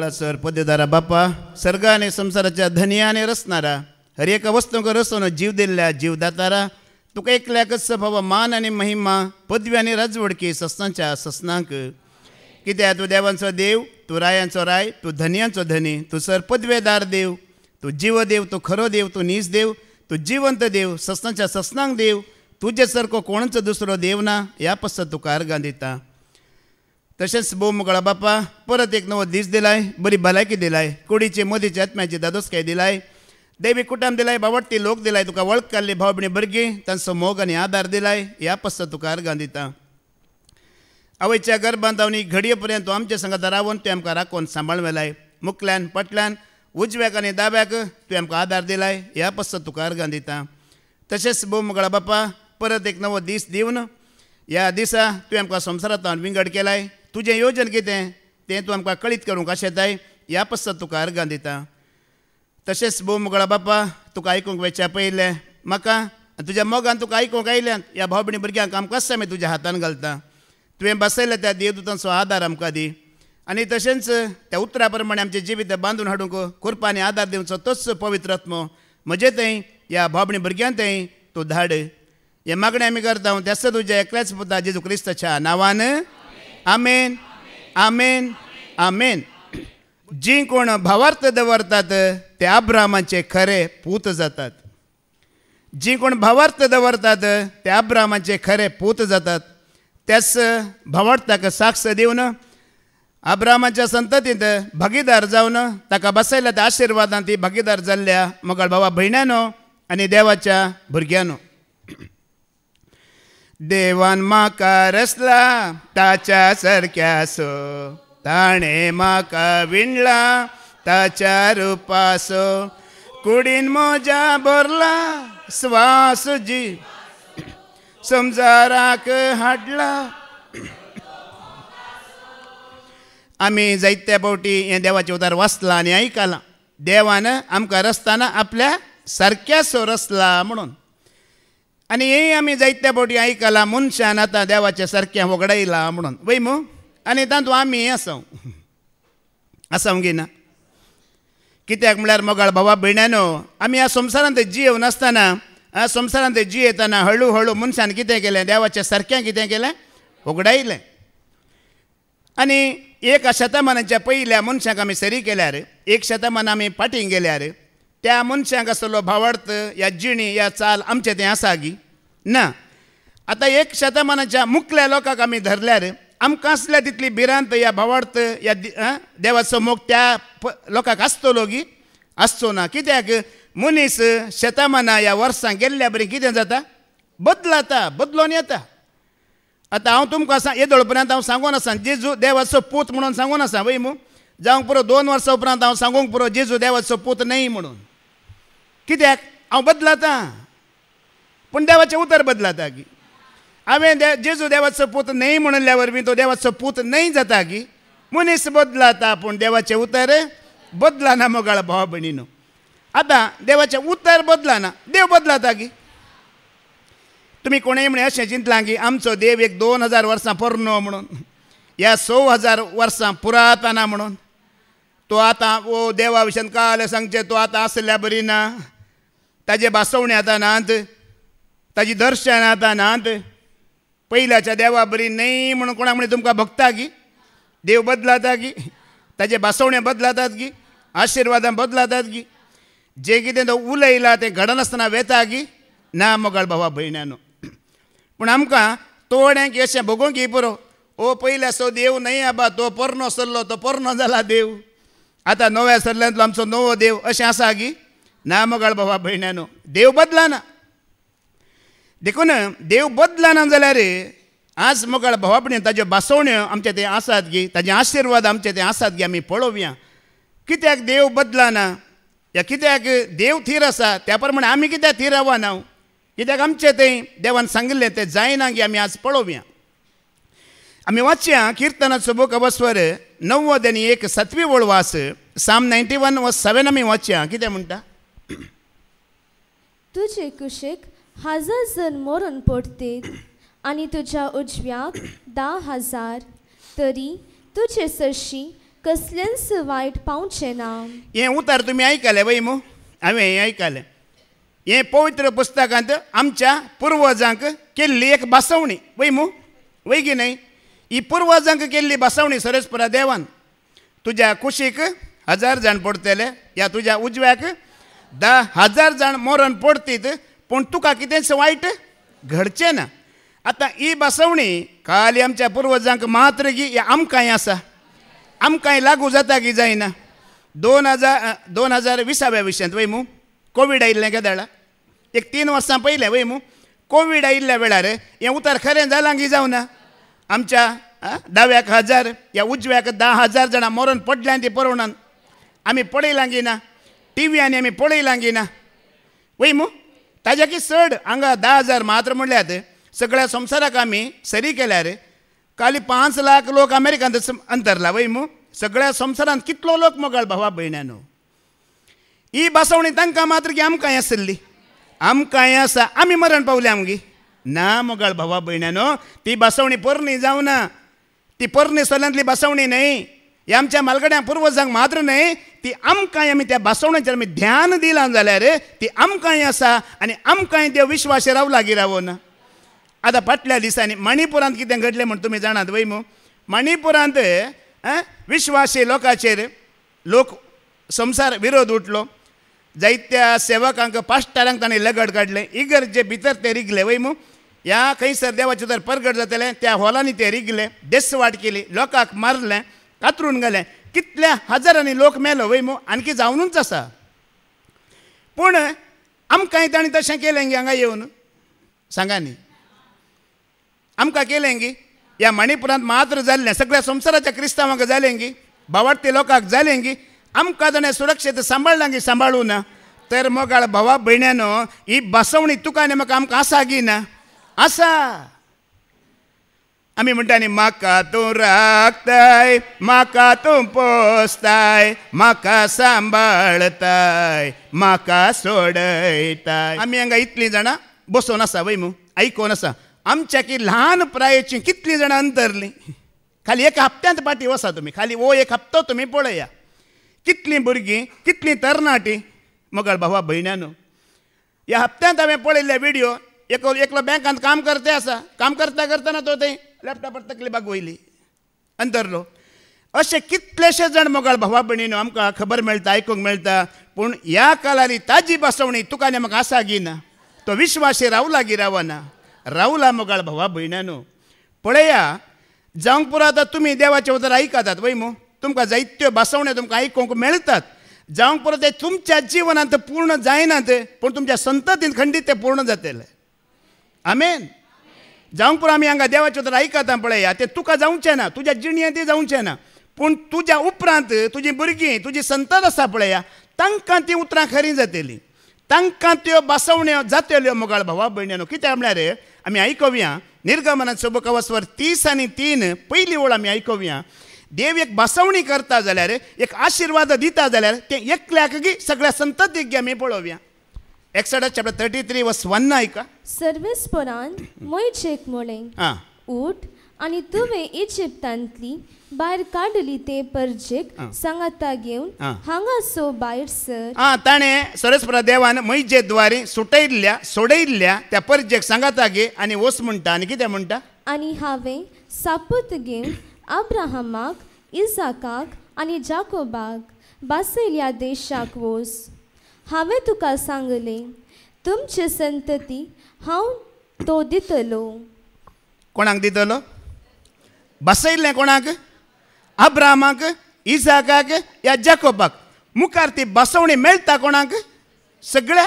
मंगळासर पदेदारा बापा सर्गा आणि संसाराच्या धनियाने रचणारा हर एका वस्तूंक रचून जीव दिल्ल्या जीवदातारा तुका एकल्याकच सभावा मान आणि महिमा पदवी आणि राजवडकी ससनांच्या ससनांक कित्याक तूं देवांचो देव तूं रायांचो राय तूं धनियांचो धनी तूं सर पदवेदार देव तूं जीव देव तूं खरो देव तूं नीज देव तूं जिवंत देव ससनांच्या ससनांक देव तुजे सारको कोणच दुसरो देव ना ह्या पसत तुका अर्गां दिता. तशेंच भोव मंगळा बापा परत एक नवो दीस दिलाय बरी भलायकी दिलाय कुडीचे मोदीचे आत्म्याची दादोसकाय दिलाय दैवी कुटुंब दिलाय बावडटी लोक दिलाय तुका वळख काडली भाव भयणी भुरगीं तांचो मोग आनी आदार दिलाय ह्या पसत तुका अर्गां दिता. आवयच्या गर्भांत आनी घडये पर्यंत तूं आमच्या संगात रावन तुवें आमकां राखून सांबाळून व्हेलाय मुखल्यान पटल्यान उजव्याक आनी दाव्याक तुवें आमकां आदार दिलाय ह्या पसत तुका अर्गां दिता. तशेंच भोव मंगळा बापा परत एक नवो दीस दिवन ह्या दिसा तुवें आमकां संवसारांत विंगड केलाय तुजें योजन कितें तें तूं आमकां कळीत करूंक आशेताय ह्या पसत तुका अर्गां दिता. तशेंच भोव मंगळा बापा तुका आयकूंक वेच्या पयलें म्हाका तुज्या मोगान तुका आयकूंक आयल्यान ह्या भाव भयणी भुरग्यांक आमकां आमी तुज्या हातान घालता तुवें बसयल्या त्या देवदूतांचो आदार आमकां दी आनी तशेंच त्या उतरा प्रमाणे आमचें जिवीत बांदून हाडूंक कृपा आनी आदार दिवचो तोच पवित्र आत्मो म्हजे थंय ह्या भाव भयणी भुरग्यां थंय तूं धाड हे मागणें आमी करता त्याच तुज्या एकल्याच पुता जेजू क्रिस्ताच्या नांवान आमेन आमेन आमेन. जी कोण भावार्थ दवरतात ते अब्रामाचे खरे पूत जातात. जी कोण भावार्थ दवरतात ते अब्रामाचे खरे पूत जातात. त्याच भावार्थाक साक्ष दिवन अब्रामाच्या संततींत भागीदार जावन ताका बसयल्या त्या आशिर्वादांत ती भागीदार जाल्ल्या मोगाळ भावा भयण्यानो आनी देवाच्या भुरग्यांनो. देवान म्हाका रचला ताच्या सारक्यासो ताणें म्हाका विणला ताच्या रुपासो कुडीन म्हज्या भरला स्वास जी संवसाराक हाडला. आमी जायत्या फावटी हें देवाचें उतार वाचलां आनी आयकलां देवान आमकां रचतना आपल्या सारक्यासो रचला म्हणून आनी हेंय आमी जायत्या फावटी आयकलां मनशान आतां देवाच्या सारकें वगडायलां म्हणून वय मू आनी तातूंत आमी आसांव गिना कित्याक म्हळ्यार मोगाळ भावा भयण्यानो आमी ह्या संवसारांत जियेव नासतना ह्या संवसारांत जियेतना हळू हळू मनशान कितें केलें देवाच्या सारकें कितें केलें वगडायलें. आनी एक शतमानाच्या पयल्या मनशाक आमी सरी केल्यार एक शतमान आमी फाटीं गेल्यार त्या मनशाक आसलो भावार्थ ह्या जिणी ह्या चाल आमचें तें आसा गी ना. आतां एक शतमानाच्या मुखल्या लोकांक आमी धरल्यार आमकां असल्या तितली भिरांत ह्या भावार्थ ह्या देवाचो मोग त्या लोकांक आसतलो गी आसचो ना. कित्याक मनीस शतमाना ह्या वर्सां गेल्ल्या बरें कितें जाता बदलाता बदलोन येता. आतां हांव तुमकां येदोळ पर्यंत हांव सांगून आसा जेजू देवाचो पूत म्हणून सांगून आसा वय मू जावंक पुरो 2 वर्सां उपरांत हांव सांगूंक पुरो जेजू देवाचो पूत न्हय म्हणून. कित्याक हांव बदलाता पूण देवाचें उतर बदलाता गी. हांवें जेजू देवाचो पूत न्हय म्हणल्या वरवीं तो देवाचो पूत न्हय जाता गी. मनीस बदलाता पूण देवाचें उतर बदलाना मोगाळ भाव भयणीनो. आतां देवाचें उतर बदलाना देव बदलाता गी. तुमी कोणेय म्हणे अशें चिंतलां की आमचो देव एक 2000 वर्सां पोरनो म्हणून ह्या 6000 वर्सां पुरातना म्हणून तो आतां ओ देवा विशयान काल सांगचें तो आतां आसल्या बरी ना ताजे भासवणे आतां नात ताजी दर्शन आतां नात पयल्याच्या देवा बरी न्हय म्हणून कोणाक म्हणे तुमकां भगता गी. देव बदलाता गी ताजे भासवणे बदलातात गी आशिर्वादां बदलातात गी. जें कितें तो उलयला तें घडनासतना वेता गी ना मोगाळ भावा भयण्यानो. पूण आमकां तोड्यांक अशें भोगूंक ही पुरो ओ पयल्या सो देव न्हय आबा तो पोरनो सरलो तो पोरनो जाला देव आतां नव्या सरल्यांतलो आमचो नवो देव अशें आसा गी ना मोगाळ भावा भयण्यानो. देव बदलाना देखून देव बदलाना जाल्यार आज मोगाळ भावा भयणी ताज्यो भासवण्यो आमचे ते आसात गी ताजे आशिर्वाद आमचे ते आसात गी आमी पळोवया. कित्याक देव बदलाना या कित्याक देव थीर आसा त्या प्रमाणे आमी कित्याक थीर रावना ना कित्याक आमचें तें देवान सांगिल्लें तें जायना गी आमी आज पळोवया. आमी वाचया किर्तनाचो बूक अवस्वर 90 आनी 1 7वी वळवास साम 91 व 7 आमी वाचया कितें म्हणटा. तुजे कुशीक 1000 जण मरून पडटेत आनी तुज्या उजव्याक 10,000 तरी तुजे सरशी कसलेंच वायट पावचें ना. हें उतार तुमी आयकलें वय मू हांवें हें आयकलें. हें पवित्र पुस्तकांत आमच्या पुर्वजांक केल्ली एक बसवणी वय मू वय की न्हय. ही पुर्वजांक केल्ली बसवणी सरस्परा देवान. तुज्या कुशीक 1000 जाण पडटले या तुज्या उजव्याक 10,000 जाण मरण पडटीत पूण तुका कितेंच वायट घडचें ना. आतां ही बसवणी खाली आमच्या पुर्वजांक मात्र गी आमकांय आसा, आमकांय लागू जाता की जायना. 2020 विशयांत वय मू कोवीड आयिल्लें केदाळा एक 3 वर्सां पयलें वय मू कोवीड आयिल्ल्या वेळार हें उतार खरें जालां की जावना. आमच्या दाव्याक 1000 या उजव्याक 10,000 जाणां मरण पडल्यां ती पळोवनान आमी पळयलां की ना. टीव्हीयांनी आमी पळयलां की ना वय मू. ताज्या की चड हांगा 10,000 मात्र म्हणल्यात. सगळ्या संवसाराक आमी सरी केल्यार खाली 5 लाख लोक अमेरिकांत अंतरला वय मू. सगळ्या संवसारांत कितलो लोक मोगाळ भावा भयण्यानो. ही बसवणी तांकां मात्र की आमकांय आसली, आमकांय आसा. आमी मरण पावले आमगे ना मोगाळ भावा भयण्यानो. ती बसवणी पोरणी जावना. ती पोरणी सोल्यांतली बसवणी न्हय. ही आमच्या मालगड्या पुर्वजांक मात्र न्हय, ती आमकांय आमी त्या बसवणेचेर आमी ध्यान दिलां जाल्यार ती आमकांय आसा आनी आमकांय त्यो विश्वासी रावला की रावना. आतां फाटल्या दिसांनी मणिपुरांत कितें घडलें म्हण तुमी जाणात वय मू. मणिपुरांत विश्वासी लोकांचेर लोक संवसार विरोध उठलो. जायत्या सेवकांक पास्टरांक ताणें लगड काडलें. इगर्जे भितर ते रिगले वय मू. ह्या खंयसर देवाचें तर परगट जातलें त्या हॉलांनी ते रिगले, देसवाट केली, लोकांक मारलें, कातरून घालें. कितल्या हजारांनी लोक मेलो वय मू. आनकी जावनूच आसा. पूण आमकांय ताणें तशें केलें गे हांगा येवन सांगा न्ही. आमकां केलें गी. ह्या मणिपुरांत मात्र जाल्लें सगळ्या संवसाराच्या क्रिस्तांवांक जालें गी, भावार्थी लोकांक जालें गी. आमकां ताणें सुरक्षीत सांबाळलां गी सांबाळूं ना. तर मोगाळ भावा भयण्यानो ही बसवणी तुका आनी म्हाका आमकां आसा गी ना आसा. आमी म्हणटा न्ही म्हाका तूं राखताय, म्हाका तूं पोसताय, म्हाका सांबाळताय, म्हाका सोडयताय. आमी हांगा इतलीं जाणां बसोन आसा वय मू आयकोन आसा. आमच्या की ल्हान प्रायेचीं कितलीं जाणां अंतरलीं. खाली एक हप्त्यांत पाटी वसा तुमी, खाली वो एक हप्तो तुमी पळया. कितलीं भुरगीं, कितलीं तरणाटीं मोगाळ भावा भयण्यानो. ह्या हप्त्यांत हांवें पळयल्ले व्हिडियो. एकलो बँकांत काम करते आसा, काम करता करतना तो थंय लॅपटॉपार तकली बाग वयली अंतरलो. अशे कितलेशे जाण मोगाळ भावा भयणीनो आमकां खबर मेळटा, आयकूंक मेळटा. पूण ह्या कालारी ताजी बसवणी तुका आनी म्हाका आसा गी ना. तो विश्वासी रावला गी रावना. रावला मोगाळ भावा भयण्यानो. पळया जावंक पुरो आतां तुमी देवाचे उतर आयकतात वय मू. तुमकां जायत्यो बसवण्यो तुमकां आयकूंक मेळटात. जावंक पुरो ते तुमच्या जिवनांत पूर्ण जायनात पूण तुमच्या संततींत खंडीत ते पूर्ण जातले. आमेन. जावंक पुरो आमी हांगा देवाचे उतर आयकता पळया ते तुका जावचें ना, तुज्या जिणयेंत जावचें ना. पूण तुज्या उपरांत तुजीं भुरगीं, तुजी संतत आसा पळया तांकां तीं उतरां खरीं जातलीं. तांकां त्यो बसवण्यो जातल्यो मोगाळ भावा भयण्यानो. कित्याक म्हळ्यार आमी आयकूया निर्गमनाचो बुकावस्वर 30 आनी 3 पयली ओळ आमी आयकूया. देव एक बसवणी करता जाल्यार एक आशिर्वाद दिता जाल्यार ते एकल्याक गी सगळ्या संततीक गी आमी पळोवया. एक्सोडस चॅप्टर 33 वर्स 1 आयका. सर्वेस्परान मोयचेक म्हळें उठ आनी तुवें इजिप्तांतली भायर काडली ते परजेक सांगाता घेवन हांगासो भायर सर. ताणें सरस्परा देवान मैजे द्वारे सोडयल्ल्या त्या परजेक सांगाता गे आनी वस म्हणटा. आनी कितें म्हणटा. आनी हांवें सापूत घेवन अब्राहमाक, इसाकाक आनी जाकोबाक बासयल्या देशाक वस. हांवें तुका सांगलें तुमचे संतती हांव तो दितलो. कोणाक दितलो. बसयल्लें कोणाक. अब्राहमाक, इसाकाक या जाकोबाक. मुखार ती बसवणी मेळटा कोणाक. सगळ्या.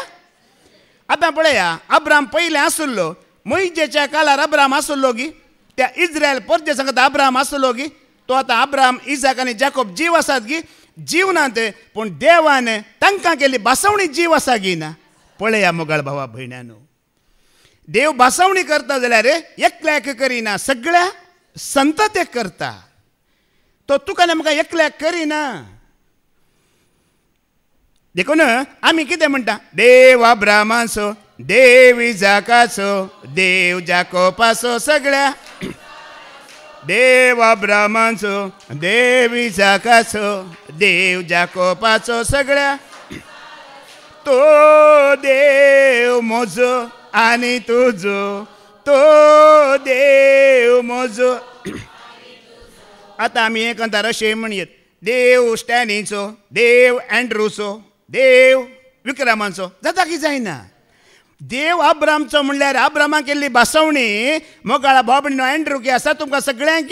आतां पळया अब्राहम पयलें आसुल्लो मोइजेच्या काळार अब्राहम आसुल्लो गी. त्या इस्रायल परजे सांगता अब्राहम आसलो गी. तो आतां अब्राहम, इसाक आनी जाकोब जीव आसात गी जीवनांत. पूण देवान तांकां केली बसवणी जीव आसा गी ना. पळया मोगाळ भावा भयण्यानो. देव बसवणी करता जाल्यार एकल्याक करिना, सगळ्या संततेक करता. तो तुका आनी म्हाका एकल्याक करिना. देखून आमी कितें म्हणटा. देव अब्राहमाचो, देव इसाकाचो, देव जाकोबाचो, सगळ्या देव अब्रामाचो, देव इसाकाचो, देव जाकोबाचो सगळ्या, तो देव म्हजो आनी तुजो, तो देव म्हजो. आतां आमी हें कंतार अशें म्हणयत, देव स्टॅनीचो, देव एंड्रूचो, देव विक्रमाचो, जाता की जायना. देव अब्रामचो म्हणल्यार अब्रामाक केल्ली बासवणी मोगाळा बाबणो एंड्रू की आसा तुमकां सगळ्यांक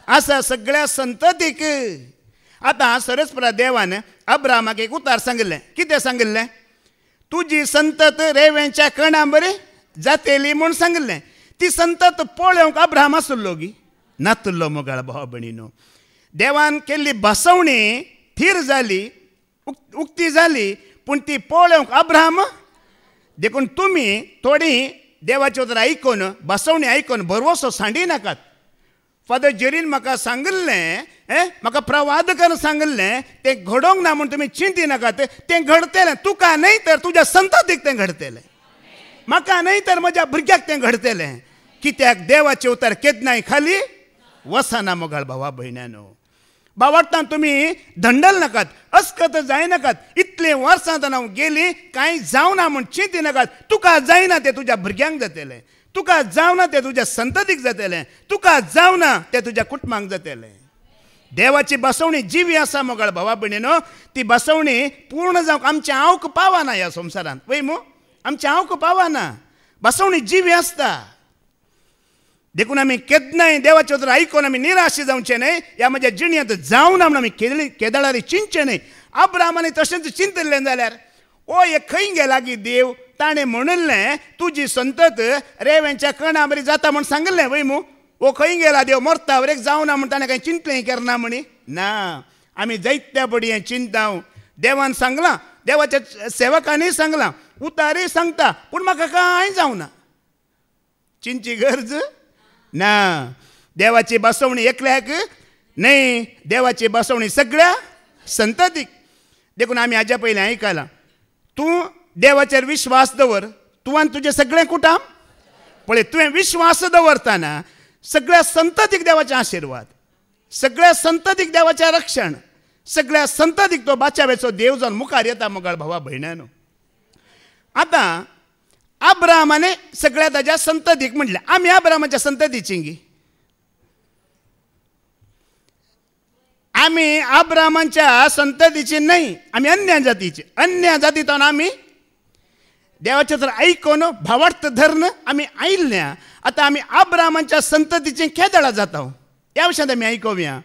आसा, सगळ्या संततीक. आतां सरस्परा देवान अब्रामाक एक उतार सांगिल्लें. कितें सांगिल्लें? तुजी संतत रेंवेच्या कणा बरी जातेली म्हूण सांगिल्लें. ती संतत पळोवंक अब्राम आसलो गी, नासलो मोगाळा भाव भयणीनो. देवान केल्ली बासवणी थीर जाली, उक्ती जाली, पूण ती पळोवंक अब्राम. देखून तुमी थोडी देवाची उतर आयकून, बासवणी आयकून बरवसो सांडी नाकात. फादर जेरीन म्हाका सांगिल्लें, म्हाका प्रवादकान सांगिल्लें, तें घडोवंक ना म्हूण तुमी चिंती नाकात. तें घडतलें, तुका न्हय तर तुज्या संततीक तें घडतलें, म्हाका न्हय तर म्हज्या भुरग्याक तें घडतलें. कित्याक देवाचें उतर केदनाय खाली वसना मोगाळ भावा भयण्यानो. बावडटान तुमी धंडल नाकात, अस्कत जायनाकात. इतले वर्सां हांव गेली, कांय जावना म्हूण चिंती नाकात. तुका जायना तें तुज्या भुरग्यांक जातलें, तुका जावना तें तुज्या संततीक जातलें, तुका जावना तें तुज्या कुटुंबाक जातलें. देवाची बसवणी जिवी आसा मोगाळ भावा भयणीनो. ती बसवणी पूर्ण जावंक आमच्या हांवक पावना ह्या संवसारांत. वय मू आमच्या हांवक पावना. बसवणी जिवी आसता. देखून आमी केदनाय देवाचे उतर आयकून आमी निराशे जावचे न्हय. ह्या म्हज्या जिणेंत जावना म्हूण आमी केदाळारी चिंतचे न्हय. अब्रामाने तशेंच चिंतलें जाल्यार ओ हे खंय गेला गी देव. ताणें म्हणिल्लें तुजी संतत रेंवेच्या कणा बरी जाता म्हूण सांगिल्लें. वय मू ओ खंय गेला देव, मरता वरेक जावना म्हूण ताणें कांय चिंतलें करना म्हणी ना. आमी जायत्या पडी हें चिंताव. देवान सांगलां, देवाच्या सेवकांनी सांगलां, उतारय सांगता, पूण म्हाका कांय जावना. चिंतची गरज ना. देवाची बसवणी एकल्याक न्हय, देवाची बसवणी सगळ्या संततीक. देखून आमी हाज्या पयलीं आयकलां, तूं देवाचेर विश्वास दवर, तुवें तुजें सगळें कुटाम पळय. तुवें विश्वास दवरतना सगळ्या संततीक देवाचें आशिर्वाद, सगळ्या संततीक देवाचें रक्षण, सगळ्या संततीक तो बाचावेचो देव जावन मुखार येता मोगाळ भावा भयण्यानो. आतां अब्रामाने सगळ्या ताज्या संततीक म्हणलें. आमी अब्रामाच्या संततीची गी. आमी अब्रामाच्या संततीची न्हय, आमी अन्य जातीची. अन्य जातींतल्यान आमी देवाचें तर आयकून भावार्थ धरून आमी आयिल्ल्या. आतां आमी अब्रामाच्या संततीची केदाळा जाता. ह्या विशयांत आमी आयकोवया.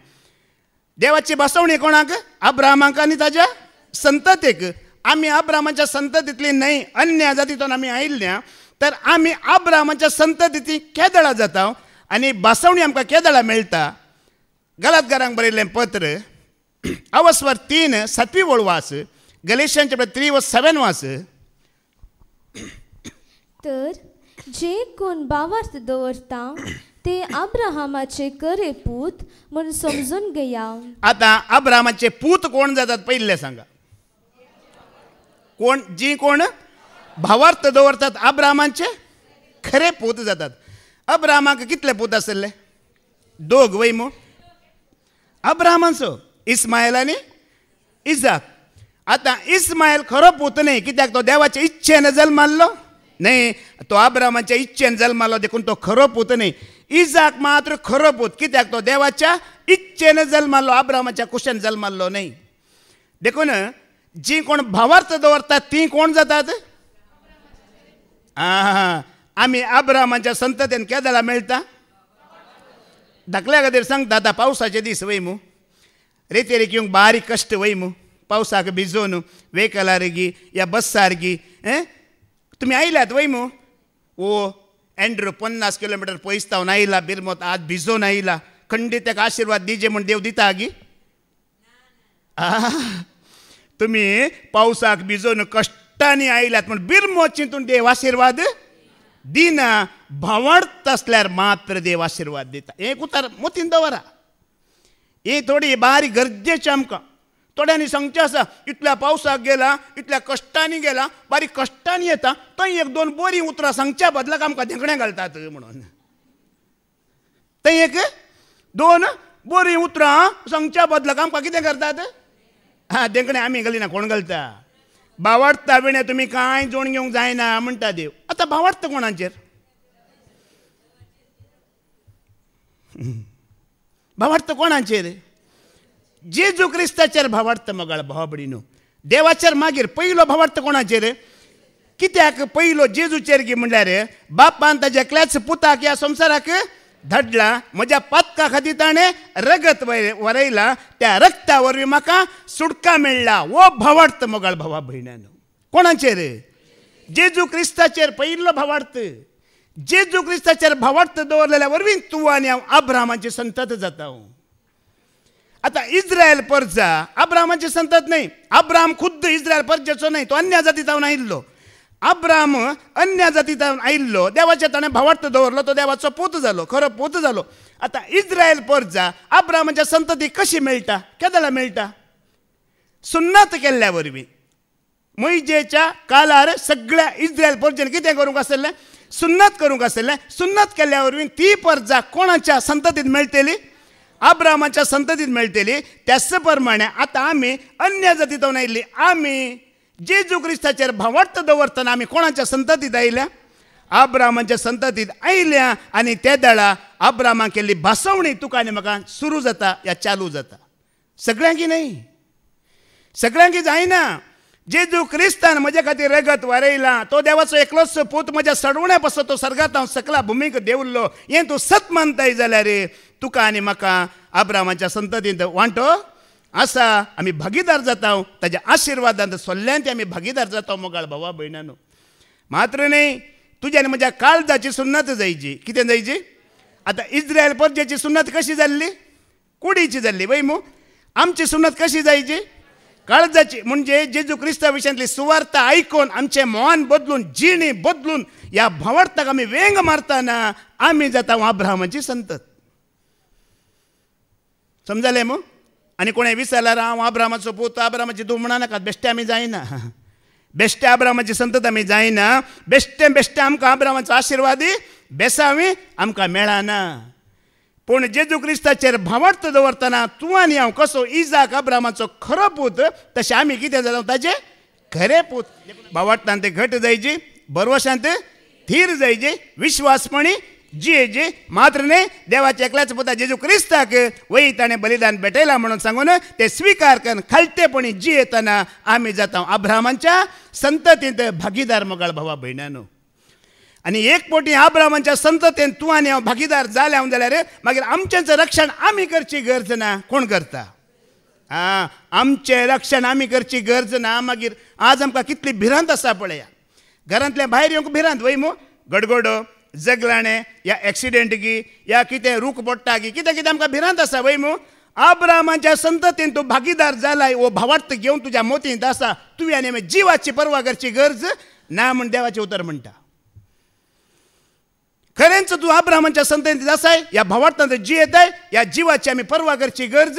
देवाची बसवणी कोणाक? अब्रामाक आनी ताज्या संततेक. आमी अब्रामाच्या संततींतली न्हय, अन्य जातींतल्यान आमी आयिल्ल्या. तर आमी अब्रामाच्या संततीची केदाळा जाता. आनी बसवणी आमकां केदाळा मेळटा. गलातकारांक बरयल्लें पत्र अवस्वर 3 7वी वळ वाच. गलेशियांचे 3:7 वाच. तर जे कोण भावार्थ दवरता ते अब्राहामाचे खरे पूत म्हूण समजून घेया. आतां अब्राहामाचे पूत कोण जातात पयलें सांगा. कोण? जी कोण भावार्थ दवरतात अब्राहामाचे खरे पूत जातात. अब्राहामाक कितले पूत आसले? 2 वय मू. अब्राहामाचो इस्मायल आनी इजाक. आतां इस्मायल खरो पूत न्हय, कित्याक तो देवाचे इच्छेन जल्मालो न्हय, तो अब्राहामाच्या इच्छेन जल्मालो. देखून तो खरो पूत न्हय. इजाक मात्र खरो पूत, कित्याक तो देवाच्या इच्छेन जल्मालो, अब्राहामाच्या कुशेन जल्मालो न्हय. देखून जी कोण भावार्थ दवरतात ती कोण जातात? आमी अब्राहामाच्या संततेन केदाळा मेळटा. धाकल्या खातीर सांगता. आतां पावसाचे दीस वय मू, रेतेरेक येवंक बारीक कश्ट वय मू. पावसाक भिजोवन वेहिकलार गी या बसार गी तुमी आयल्यात वय मू. ओ एंड्रू 50 किलोमिटर पयसतावन आयला बिरमोत, आज भिजोवन आयला. खंडीत ताका आशिर्वाद दिजे म्हूण देव दिता गी. तुमी पावसाक भिजोवन कश्टांनी आयल्यात म्हूण बिरमोत चिंतून देव आशिर्वाद दिना. भावार्थ आसल्यार मात्र देव आशिर्वाद दिता. एक उतार मोतीन दवरा. ही थोडी बारीक गरजेची आमकां. थोड्यांनी सांगचें आसा इतल्या पावसाक गेला, इतल्या कश्टांनी गेला, बारीक कश्टांनी येता, थंय 1-2 बरीं उतरां सांगच्या बदलाक आमकां धेंकणें घालतात म्हणून. थंय एक 2 बरी उतरां सांगच्या बदलाक आमकां कितें करतात? तेंकडे आमी घाली ना, कोण घालता? भावार्था विणे तुमी कांय जोड घेवंक जायना म्हणटा देव. आतां भावार्थ कोणाचेर? भावार्थ कोणाचेर? जेजू क्रिस्ताचेर भावार्थ मोगाळ भावा भयणीनो. देवाचेर मागीर पयलो भावार्थ कोणाचेर? कित्याक पयलो जेजूचेर गी म्हणल्यार बापान ताच्या एकल्याच पुताक ह्या संवसाराक धाडला. म्हज्या पातका खातीर ताणें रगत वरयला, त्या रक्ता वरवीं म्हाका सुटका मेळ्ळा. वो भावार्थ मोगाळ भावा भयणानो. कोणाचेर? जेजू क्रिस्ताचेर पयलो भावार्थ. जेजू क्रिस्ताचेर भावार्थ दवरलेल्या वरवीं तूं आनी हांव अब्राहमाची संतत जाता. आता इस्रायल परजा अब्राहमाची संतत नाही. अब्राहम खुद्द इस्रायल परजेचो नाही, तो अन्य जातींतल्यान आयिल्लो. अब्राहम अन्य जातींतल्यान आयिल्लो, देवाचे ताणें भावार्थ दवरलो, तो देवाचो पूत जालो, खरो पूत जालो. आता इस्रायल परजा अब्राहमाच्या संततीक कशी मेळटा? केदळा मेळटा? सुन्नत केल्ल्या वरवीं. मोइजेच्या काळार सगळ्या इस्रायल परजेन कितें करूंक आसलें? सुन्नत करूंक आसलें. सुन्नत केल्ल्या वरवीं ती परजा कोणाच्या संततीत मेळटली? अब्राहमाच्या संततीत मेळटली. त्याच प्रमाणे आता आमी अन्य जातींतल्यान आयिल्ली, आमी जेजू क्रिस्ताचेर भावार्थ दवरतना आमी कोणाच्या संततीत आयल्या? अब्राहमाच्या संततीत आयल्या. आनी त्या दाळा अब्राहमान केल्ली भासवणी तुका आनी म्हाका सुरू जाता या चालू जाता. सगळ्यांकी न्हय, सगळ्यांकी जायना. जेजू क्रिस्तान म्हजे खातीर रगत वारयला, तो देवाचो एकलोच पूत म्हज्या सडवण्या पासून तो सर्गांत हांव सकला भुमीक देवल्लो, हें तूं सत मानताय जाल्यार तुका आनी म्हाका अब्राहमाच्या संततींत वांटो आसा. आमी भागीदार जाता, ताज्या आशिर्वादांत सोल्ल्यांत आमी भागीदार जाता मोगाळ भावा भयणानो. मात्र न्हय, तुज्या आनी म्हज्या काळजाची सुन्नत जायची. कितें जायची? आतां इस्रायल परजेची सुन्नत कशी जाल्ली? कुडीची जाल्ली वय मू. आमची सुन्नत कशी जायची? काळजाची. म्हणजे जेजू क्रिस्ता विशयांतली सुवार्थ आयकून आमचें मोन बदलून, जिणी बदलून ह्या भावार्थाक आमी वेंग मारतना आमी जाता अब्राहमाची संतत. समजलें मू? आनी कोणें विचारल्यार हांव अब्राहमाचो पूत, अब्राहमाची तूं म्हणा नाकात. बेश्टे आमी जायना, बेश्टे अब्राहमाची संतत आमी जायना. बेश्टे बेश्टे आमकां अब्राहमाचो आशिर्वादी बेसावी आमकां मेळना. पूण जेजू क्रिस्ताचेर भावार्थ दवरतना तूं आनी हांव कसो इजाक अब्राहमाचो खरो पूत, तशें आमी कितें जाता ताचे खरे पूत. भावार्थांत घट जायची, बरवशांत थीर जायची, विश्वासपणी जियेची. मात्र न्हय, देवाच्या एकल्याच पुता जेजू क्रिस्ताक वय ताणें बलिदान भेटयलां म्हणून सांगून ते स्विकार करून खालतेपणी जियेतना आमी जाता अब्राहमाच्या संततींत भागीदार मोगाळ भावा भयणानो. आनी एक पोटी अब्राहमाच्या संततेन तूं आनी हांव भागीदार जाल्या जाल्यार मागीर आमचेंच रक्षण आमी करची गरज ना. कोण करता? आमचें रक्षण आमी करची गरज ना. मागीर आज आमकां कितली भिरांत आसा पळया. घरांतल्या भायर येवंक भिरांत वय मू. गडगडो, जगलाणें, या एक्सिडेंट गी, या कितें रूख पडटा गी, कितें कितें आमकां भिरांत आसा वय मू. अब्राहमाच्या संततीन तूं भागीदार जालाय, वो भावार्थ घेवन तुज्या मोतींत आसा. तुवें आनी जिवाची पर्वा करची गरज ना म्हूण देवाचें उतर म्हणटा. खरेंच तूं अब्राहमाच्या संततींत आसाय, ह्या भावार्थांत जियेताय, ह्या जिवाची आमी पर्वा करची गरज.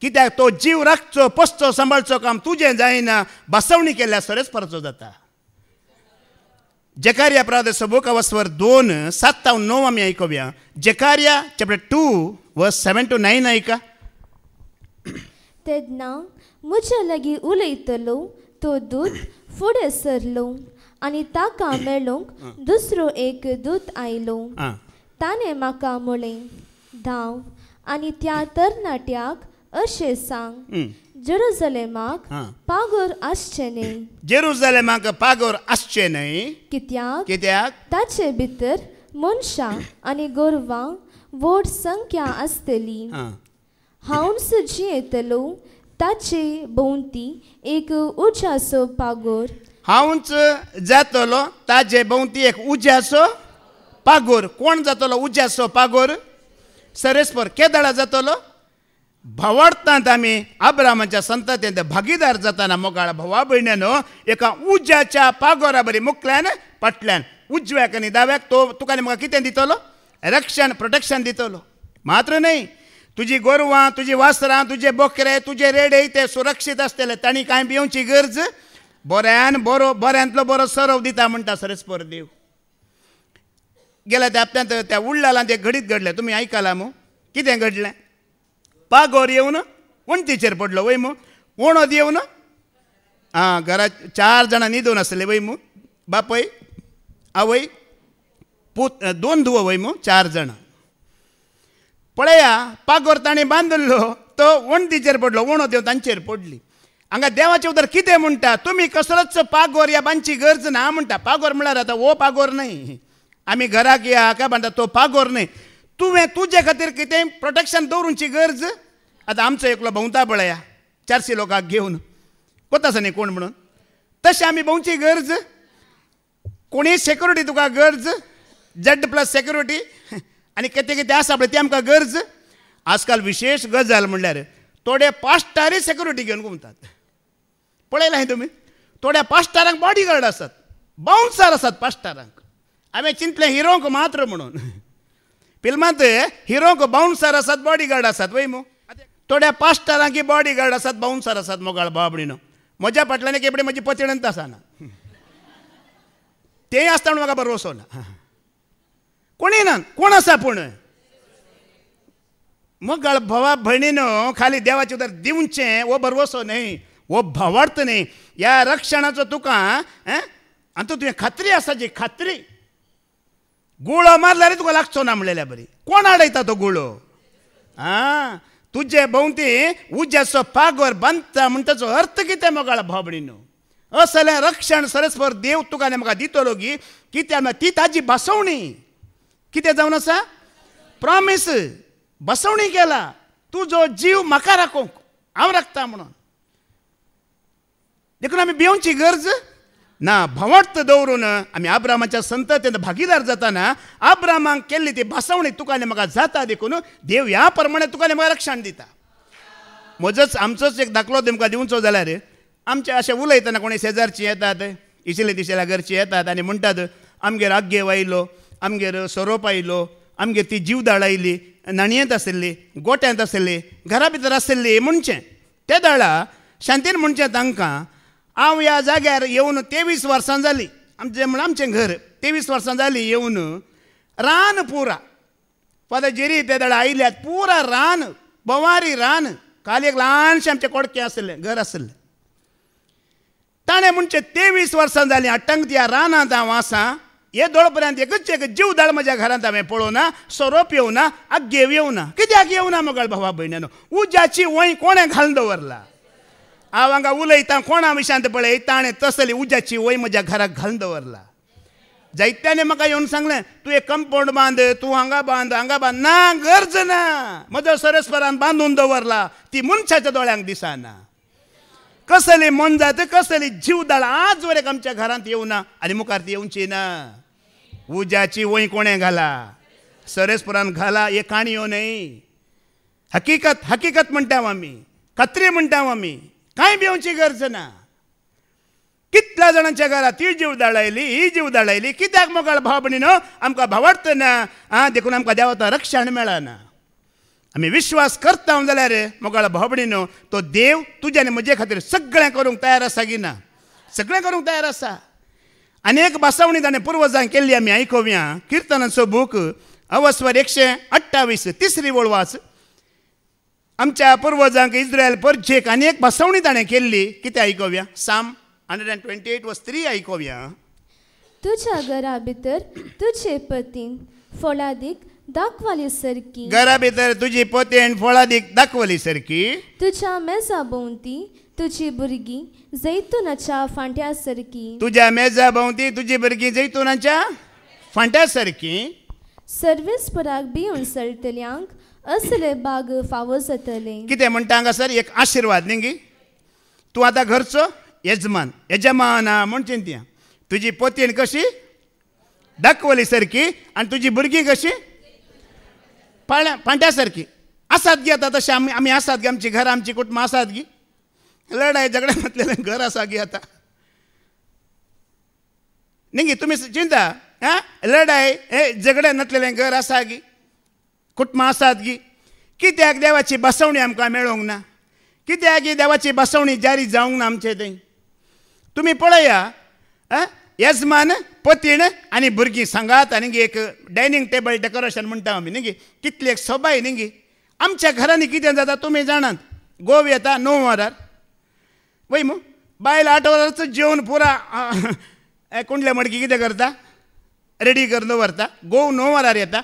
कित्याक तो जीव राखचो, पोसचो, सांबाळचो काम तुजें जायना. भासवणी केल्या सरेच परचो जाता. जकारिया प्रवादीचो बूक ऑफ वर्स 2, 7 ते 9 आमी आयकुया. जकारिया चॅप्टर 2 वर्स 7 to 9 आयका. तेन्ना म्हज्या लागीं उलयतलो तो दूत फुडें सरलो आनी ताका मेळूंक दुसरो एक दूत आयलो. ताणें म्हाका म्हळें, धांव आनी त्या तरणाट्याक अशें सांग, जेरुसलेमाक पागोर आसचें न्हय. जेरुसलेमाक पागोर आसचें न्हय. कित्याक ताचे भितर मनशां आनी गोरवां व्हड संख्या आसतली. हांवच जियेतलो ताचे भोंवती एक उज्याचो पागोर. हांवच जातलो ताजे भोंवती एक उज्याचो पागोर. कोण जातलो उज्याचो पागोर? सरेस्पर केदळा जातलो? भावार्थांत आमी अब्राहमाच्या संततेंत भागीदार जाताना मोगाळ भावा भयणानो एका उज्याच्या पागोरा बरी मुखल्यान फाटल्यान उजव्याक आनी दाव्याक तो तुका आनी म्हाका कितें दितलो? रक्षण, प्रोटेक्शन दितलो. मात्र न्हय, तुजी गोरवां, तुजी वासरां, तुजे बोकरे, तुजे रेडे ते सुरक्षीत आसतले. तांणी कांय भिवची गरज. बऱ्यांतलो बरो सरव दिता म्हणटा सरेस्पर देव. गेल्या त्या हप्त्यांत त्या उडलालांत एक घडीत घडलें, तुमी आयकलां मू. कितें घडलें? पागोर येवन वणटीचेर पडलो वय मू. वणत येवन घरात 4 जाणां न्हिदून आसले वय मू. बापय आवय पूत 2 धुवो वय मू. 4 जाणां. पळया पागोर ताणें बांदलो तो वणटीचेर पडलो. वणत येवन तांचेर पडली. हांगा देवाचें उतर कितें म्हणटा? तुमी कसलोच पागोर ह्या बांदची गरज ना म्हणटा. पागोर म्हळ्यार आतां हो पागोर न्हय. आमी घराक या काय म्हणटा तो पागोर न्हय. तुवें तुजे खातीर कितें प्रोटेक्शन दवरूंची गरज. आतां आमचो एकलो भोंवता पळया 400 लोकांक घेवन. कोतास न्ही कोण म्हणून. तशें आमी भोंवची गरज. कोणी सेक्युरिटी तुका गरज. Z+ सेक्युरिटी आनी कितें कितें आसा पळय ती आमकां गरज. आजकाल विशेश गजाल म्हणल्यार थोडे पास्टारय सेक्युरिटी घेवन घुमतात. पळयलां हें तुमी. थोड्या पास्टारांक बॉडीगार्ड आसात. बाउन्सर आसात पास्टारांक. हांवें चिंतलें हिरोंक मात्र म्हणून. फिल्मांत हिरोंक बाउन्सर आसात बॉडीगार्ड आसात वय मू. थोड्या पास्टारांक बॉडीगार्ड आसात बाउन्सर आसात मोगाळ बाबडीनो. म्हज्या फाटल्यान एक म्हजी पतिणंत आसाना. तेंय आसता म्हणून म्हाका बरो वचना. कोणीय ना. कोण आसा पूण मोगाळ भावा भयणीनो खाली देवाचें उतर दिवचें हो बरवसो न्हय. हो भावार्थ न्हय. ह्या रक्षणाचो तुका आनी तुवें खात्री आसा जी खात्री. गुळो मारल्यार तुका लागचो ना म्हणलेल्या बरी. कोण आडयता तो गुळो? तुजे भोंवती उज्याचो पागोर बांदता म्हणटाचो अर्थ कितें मोगाळ भावभयणीनो? असलें रक्षण सरस्पर देव तुका आनी म्हाका दितलो गी. कित्याक ती ताजी बसवणी. कितें जावन आसा? प्रॉमीस. बसवणी केला. तुजो जीव म्हाका राखोवंक हांव राखता म्हणून. देखून आमी भिवची गरज ना. भावार्थ दवरून आमी अब्रामाच्या संततेंत भागीदार जाताना अब्रामाक केल्ली ती बसवणी तुका आनी म्हाका जाता. देखून देव ह्या प्रमाणे तुका आनी म्हाका रक्षण दिता. म्हजोच आमचोच एक दाखलो तुमकां दिवचो जाल्यार आमचे अशें उलयतना कोणी शेजारची येतात इशिले तिशेल्या घरची येतात आनी म्हणटात आमगेर आग्गेव आयलो, आमगेर सोरोप आयलो, आमगेर ती जीवदाळ आयली, नाणयेंत आसली, गोट्यांत आसली, घरा भितर आसली म्हणचें. ते दाळा शांतीन म्हणचें तांकां हांव ह्या जाग्यार येवन 23 वर्सां जालीं. आमचें घर 23 वर्सां जालीं येवन. रान पुरा फादर जेरी ते दाडा आयल्यात. पुरा रान बोवारी रान. खाली एक ल्हानशें आमचें कोडकें आसलें घर आसलें. ताणें म्हणचें 23 वर्सां जालीं अट्टंक त्या रानांत हांव आसां. हे दोळपर्यंत एकच एक जीवदाळ म्हज्या घरांत हांवें पळोवना. सोरोप येवना, आग्गेव येवना. कित्याक येवना मोगाळ भावा भयणानो? उज्याची वय कोणें घालून दवरला? हांव हांगा उलयतां कोणा विशांत पळय ताणें तसली उज्याची वय म्हज्या घराक घालून दवरला. जायत्याने म्हाका येवन सांगलें तूं एक कंपाउंड बांद, तूं हांगा बांद हांगा बांद. ना, गरज ना. म्हजो सरस्परान बांदून दवरला. ती मनशाच्या दोळ्यांक दिसना. कसली मनजात कसली जीवदाळ आज वरेक आमच्या घरांत येवना आनी मुखार ती येवची ना. उज्याची वय कोणें घाला? सरस्परान घाला. हे काणयो न्हय. हकीकत हकीकत म्हणटा आमी. खात्री म्हणटा आमी. कांय भिवची गरज ना. कितल्या जाणांच्या घरात ती जीवदाळ आयली, ही जीवदाळ आयली. कित्याक मोगाळ भाव भयणीनो? आमकां भावार्थ ना. देखून आमकां देवाचो रक्षण मेळना. आमी विश्वास करता जाल्यार मोगाळ भाव भयणीनो तो देव तुजे आनी म्हजे खातीर सगळें करूंक तयार आसा की ना? सगळें करूंक तयार आसा. अनेक बसवणी ताणें पुर्वजांक केल्ली आमी आयकोवया. किर्तनाचो बूक अवस्वर 128 तिसरी वळ वाच. आमच्या पुर्वजांक इस्रायल परजेक अनेक बसवणी ताणें केल्ली. कितें आयकोवया? साम 128 वर्स 3 आयकोवया. तुज्या घरा भितर तुजे पतीन फळादीक दाखवाली सारकी. घरा भितर तुजी पतीन फळादीक दाखवली सारकी. तुज्या मेजा भोंवती तुजी भुरगीं जैतुनाच्या फांट्या सारकी. तुज्या मेजा भोंवती तुजी भुरगीं जैतुनाच्या फांट्या सारकी. सर्वेस्पराक भिवन सरतल्यांक असले बाग फावो जातले. कितें म्हणटा हांगासर? एक आशिर्वाद न्ही गी. तूं आतां घरचो यजमान म्हणचें ती. तुजी पतीन कशी दाखवली सारकी आनी तुजी भुरगीं कशी फांट्या सारकी आसात गी. आतां तशें आमी आसात गी. आमची घरां आमची कुटुंबां आसात गी. लढाय झगड्या घातलेलें घर आसा गी आतां न्ही गी. तुमी चिंता लढाय झगडे नटलेलें घर आसा गी. कुटुंबां आसात गी. कित्याक देवाची बसवणी आमकां मेळोंक ना? कित्याक देवाची बसवणी जारी जावंक ना आमचे थंय? तुमी पळया. यजमान पतीण आनी भुरगीं सांगात आनी एक डायनींग टेबल डेकोरेशन म्हणटा आमी न्ही गी. कितली एक सोबाय न्ही गी. आमच्या घरांनी कितें जाता तुमी जाणात. गोव येता 9 वरार वय मू बायल 8 वरांचो जेवण पुरा कुंडल्या मडकी कितें करता रेडी करून व्हरता. गोव 9 वरार येता.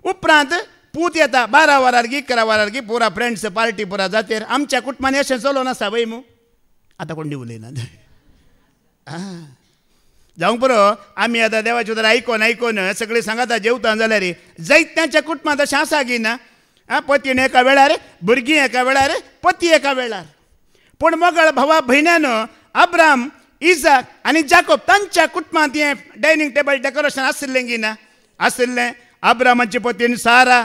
उपरांत पूत येता 12 वरार की 11 वरार की पुरा फ्रेंड्स पार्टी पुरा जातेर. आमच्या कुटुंबान अशें चलोवन आसा वय मू. आतां कोण उलयनात जावंक पुरो आमी आतां देवाचें उतर आयकोन सगळीं सांगाता जेवता जाल्यार जायत्यांच्या कुटुंबांत अशें आसा की ना. पतीन एका वेळार भुरगीं एका वेळार पती एका वेळार. पूण मोगाळ भावा भयण्यानो अब्राम इजाक आनी जाकोब तांच्या कुटुंबांत हें डायनींग टेबल डेकोरेशन आशिल्लें की ना आशिल्लें. अब्रामाची पतीन सारा,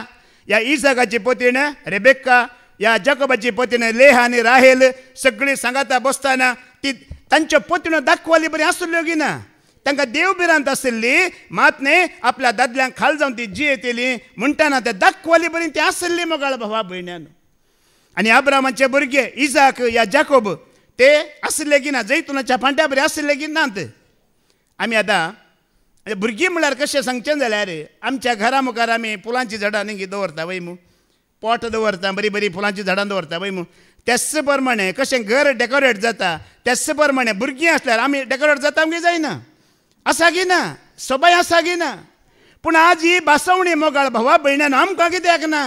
ह्या इजाकाची पतीन रेबेक्का, ह्या जाकोबाची पतीन लेहा आनी राहेल सगळीं सांगाता बसताना ती तांच्यो पत्न्यो दाखवाली बरी आसल्यो की ना. तांकां देव बिरांत आसली मात न्ही आपल्या दादल्यांक खाल जावन ती जियेतली म्हणटाना ते दाखवाली बरी ती आसली मोगाळ भावा भयण्यान. आनी अब्रामाचे भुरगे इजाक या जाकोब ते आसले की ना जैतुनाच्या फांट्या बरी आसले की नात. आमी आतां भुरगीं म्हळ्यार कशें सांगचें जाल्यार आमच्या घरा मुखार आमी फुलांची झाडां न्ही दवरता वय मू. पोट दवरता बरी बरी फुलांची झाडां दवरता वय मू. तेच प्रमाणे कशें घर डेकोरेट जाता तेच प्रमाणे भुरगीं आसल्यार आमी डेकोरेट जाता आमगे जायना आसा की ना. सबाय आसा की ना. पूण आज ही बासवणी मोगाळ भावा भयण्यान आमकां कित्याक ना.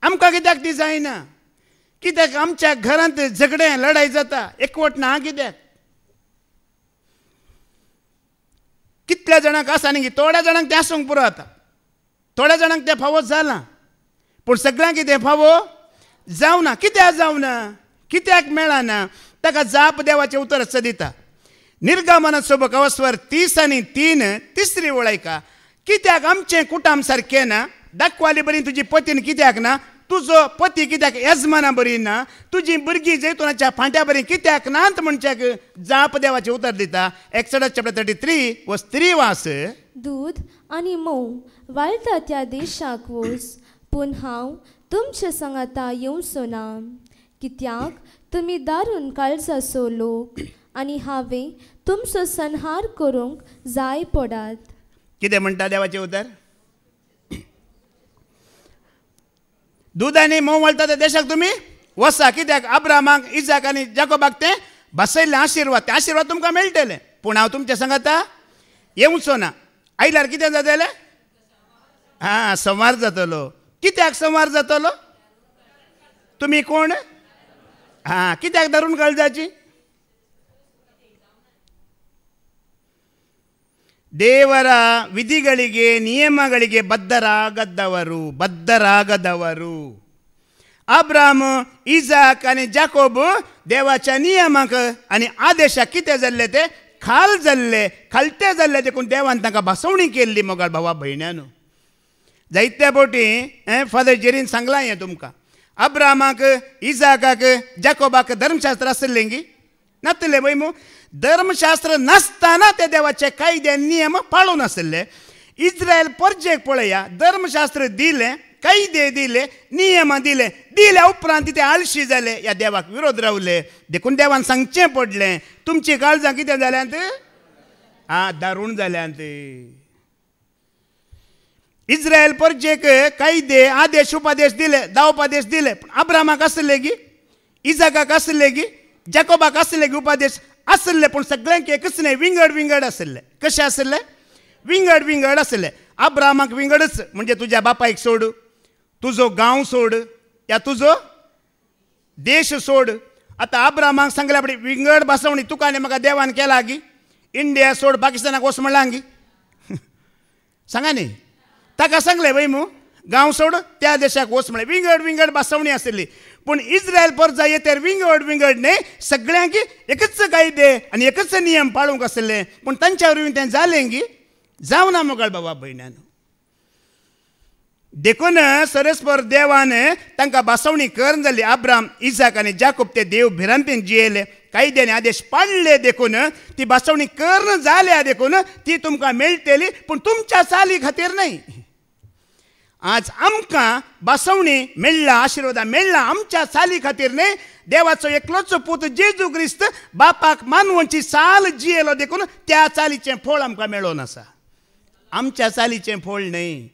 आमकां कित्याक ती जायना. कित्याक आमच्या घरांत झगडें लढाई जाता एकवट ना कित्याक. कितल्या जाणांक आसा न्ही थोड्या जाणांक तें आसूंक पुरो जाता. थोड्या जाणांक तें फावो जालां पूण सगळ्यांक कितें फावो जावना. कित्याक जावना कित्याक मेळना ताका जाप देवाचें उतर असं दिता. निर्गमन कवस्वर 30 आनी 3 तिसरी वळयका. कित्याक आमचें कुटुंब सारकें ना. दाखवाली बरी तुजी पतीन कित्याक ना. तुजो पती कित्याक यजमाना बरी ना. तुजी भुरगीं जैतुनाच्या फांट्या बरी कित्याक नात म्हणच्याक जाप देवाचें उतर दिता. एक्सोडस चॅप्टर 33 वर्स 3 वास. दूध आनी मोव वाळटा त्या देशाक वच पूण हांव तुमच्या सांगाता येवचो ना. कित्याक तुमी दारून काळजाचो लोक आनी हांवें तुमचो संहार करूंक जाय पडात. कितें म्हणटा देवाचें उतर. दूध आनी मोव वळटा त्या देशाक तुमी वसा. कित्याक अब्रामाक इजाक आनी जाकोबाक तें बसयल्लें आशिर्वाद. ते आशिर्वाद तुमकां मेळटले. पूण हांव तुमच्या सांगाता येवचो ना. आयल्यार कितें जातलें. संवार जातलो. कित्याक संवार जातलो. तुमी कोण. कित्याक धरून काळजाची. ದೇವರ ವಿಧಿಗಳಿಗೆ ನಿಯಮಗಳಿಗೆ ಬದ್ಧರಾಗದವರು अब्राम इजाक आनी जाकोब देवाच्या नियमाक आनी आदेशाक कितें जाल्ले ते खालते जाल्ले देखून देवान तांकां भासवणी केल्ली मोगाळ भावा भयण्यानो. जायत्या फावटी फादर जेरीन सांगलां हें तुमकां. अब्रामाक इजाकाक जाकोबाक धर्मशास्त्र आसलें गी नासलें वय मू. धर्मशास्त्र नासतना ते देवाचे कायदे नियम पाळून आसले. इस्रायल परजेक पळया धर्मशास्त्र दिलें कायदे दिले नियम दिल्या उपरांत ते आळशी जाले. ह्या देवाक विरोध रावले देखून देवान सांगचें पडलें तुमची काळजां कितें जाल्यांत. दारूण जाल्यांत. इस्रायल परजेक कायदे आदेश उपादेश दिले 10 उपादेश दिले. अब्रामाक आसले गी इजाकाक आसले गी जाकोबाक आसले गी उपादेश आसले. पूण सगळ्यांक एकच न्ही विंगड आसले. कशें आसले विंगड आसले. अब्रामाक विंगडच म्हणजे तुज्या बापायक सोड तुजो गांव सोड या तुजो देश सोड. आतां अब्रामाक सांगल्या पडी विंगड भासवणी तुका आनी म्हाका देवान केला गी. इंडिया सोड पाकिस्तानाक वच म्हणलां गी सांगा न्ही. ताका सांगलें वय मू गांव सोड त्या देशाक वच म्हळें. विंगड भासवणी आसली. पूण इस्रायल परजा येतेर विंगड न्ही सगळ्यांक एकच कायदे आनी एकच नियम पाळूंक आसले. पूण तांच्या वरवीं तें जालें गी जावना मोगाळ बाबा भयण्यानो. देखून सरस्पर देवान तांकां भासवणी करून जाली. अब्राम इजाक आनी जाकोब ते देव भिरांतीन जियेले कायदे आनी आदेश पाळले. देखून ती भासवणी करून जाल्या देखून ती तुमकां मेळटली पूण तुमच्या चाली खातीर न्ही. आज आमकां भासवणी मेळ्ळा आशिर्वाद मेळ्ळा आमच्या चाली खातीर न्ही. देवाचो एकलोच पूत जेजू क्रिस्त बापाक मानवची चाल जियेलो देखून त्या चालीचें फळ आमकां मेळोन आसा. आमच्या चालीचें फळ न्ही.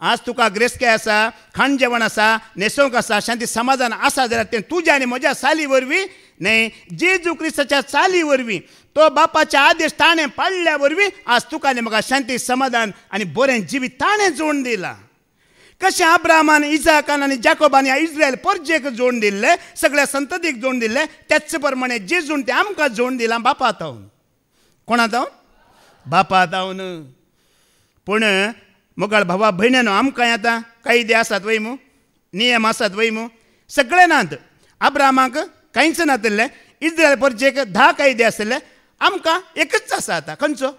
आज तुका ग्रेस्के आसा, खाण जेवण आसा, न्हेसोंक आसा, शांती समाधान आसा जाल्यार तें तुज्या आनी म्हज्या चाली वरवीं न्हय, जेजू क्रिस्ताच्या चाली वरवीं, तो बापाच्या आदेश ताणें पाळल्या वरवीं आज तुका आनी म्हाका शांती समाधान आनी बरें जिवीत ताणें जोडून दिलां. कशें अब्राहमान, इजाकान आनी जाकोबान ह्या इस्रायल परजेक जोडून दिल्ले, सगळ्या संततीक जोडून दिल्ले, त्याच प्रमाणे जेजून तें आमकां जोडून दिलां बापा तावन. कोणा तावन? बापा तावन. पूण मोगाळ भावा भयण्यानो, आमकां आतां कायदे आसात वय मू, नियम आसात वय मू, सगळे नात. अब्राहमाक कांयच नातले, इस्रायल परजेक 10 कायदे आसले, आमकां एकच आसा आतां. खंयचो?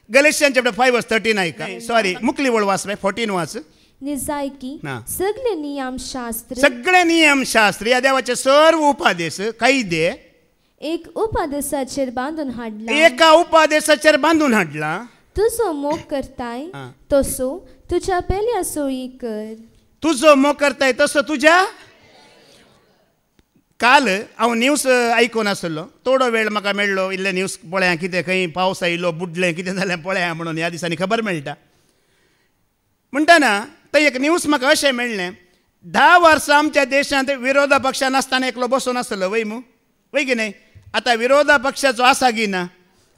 गलेशियन चॅप्टर 5:13 ऐका. सॉरी, मुकली वळ वाच, 14 वाच. निजायकी सगळे नियमशास्त्र, सगळे नियमशास्त्र, या देवाचे सर्व उपादेश कायदे एक उपादेशाचेर बांधून हाडला. एका उपादेशाचेर बांधून हाडला. तुजो मोग करताय तसो तुझ्या पेल्या सोयी कर. तुजो मोग करताय तसो तुज्या. काल हांव न्यूज आयकून आसलो, थोडो वेळ म्हाका मेळ्ळो, इल्ले न्यूज पळया, कितें खंय पावस आयलो, बुडलें, कितें जालें पळया म्हणून ह्या दिसांनी खबर मेळटा. म्हणटना थंय एक न्यूज म्हाका अशें मेळ्ळें, 10 वर्सां आमच्या देशांत विरोधा पक्षा नासतना एकलो बसून आसलो वय मू, वय की न्हय. आतां विरोधा पक्षाचो आसा की ना?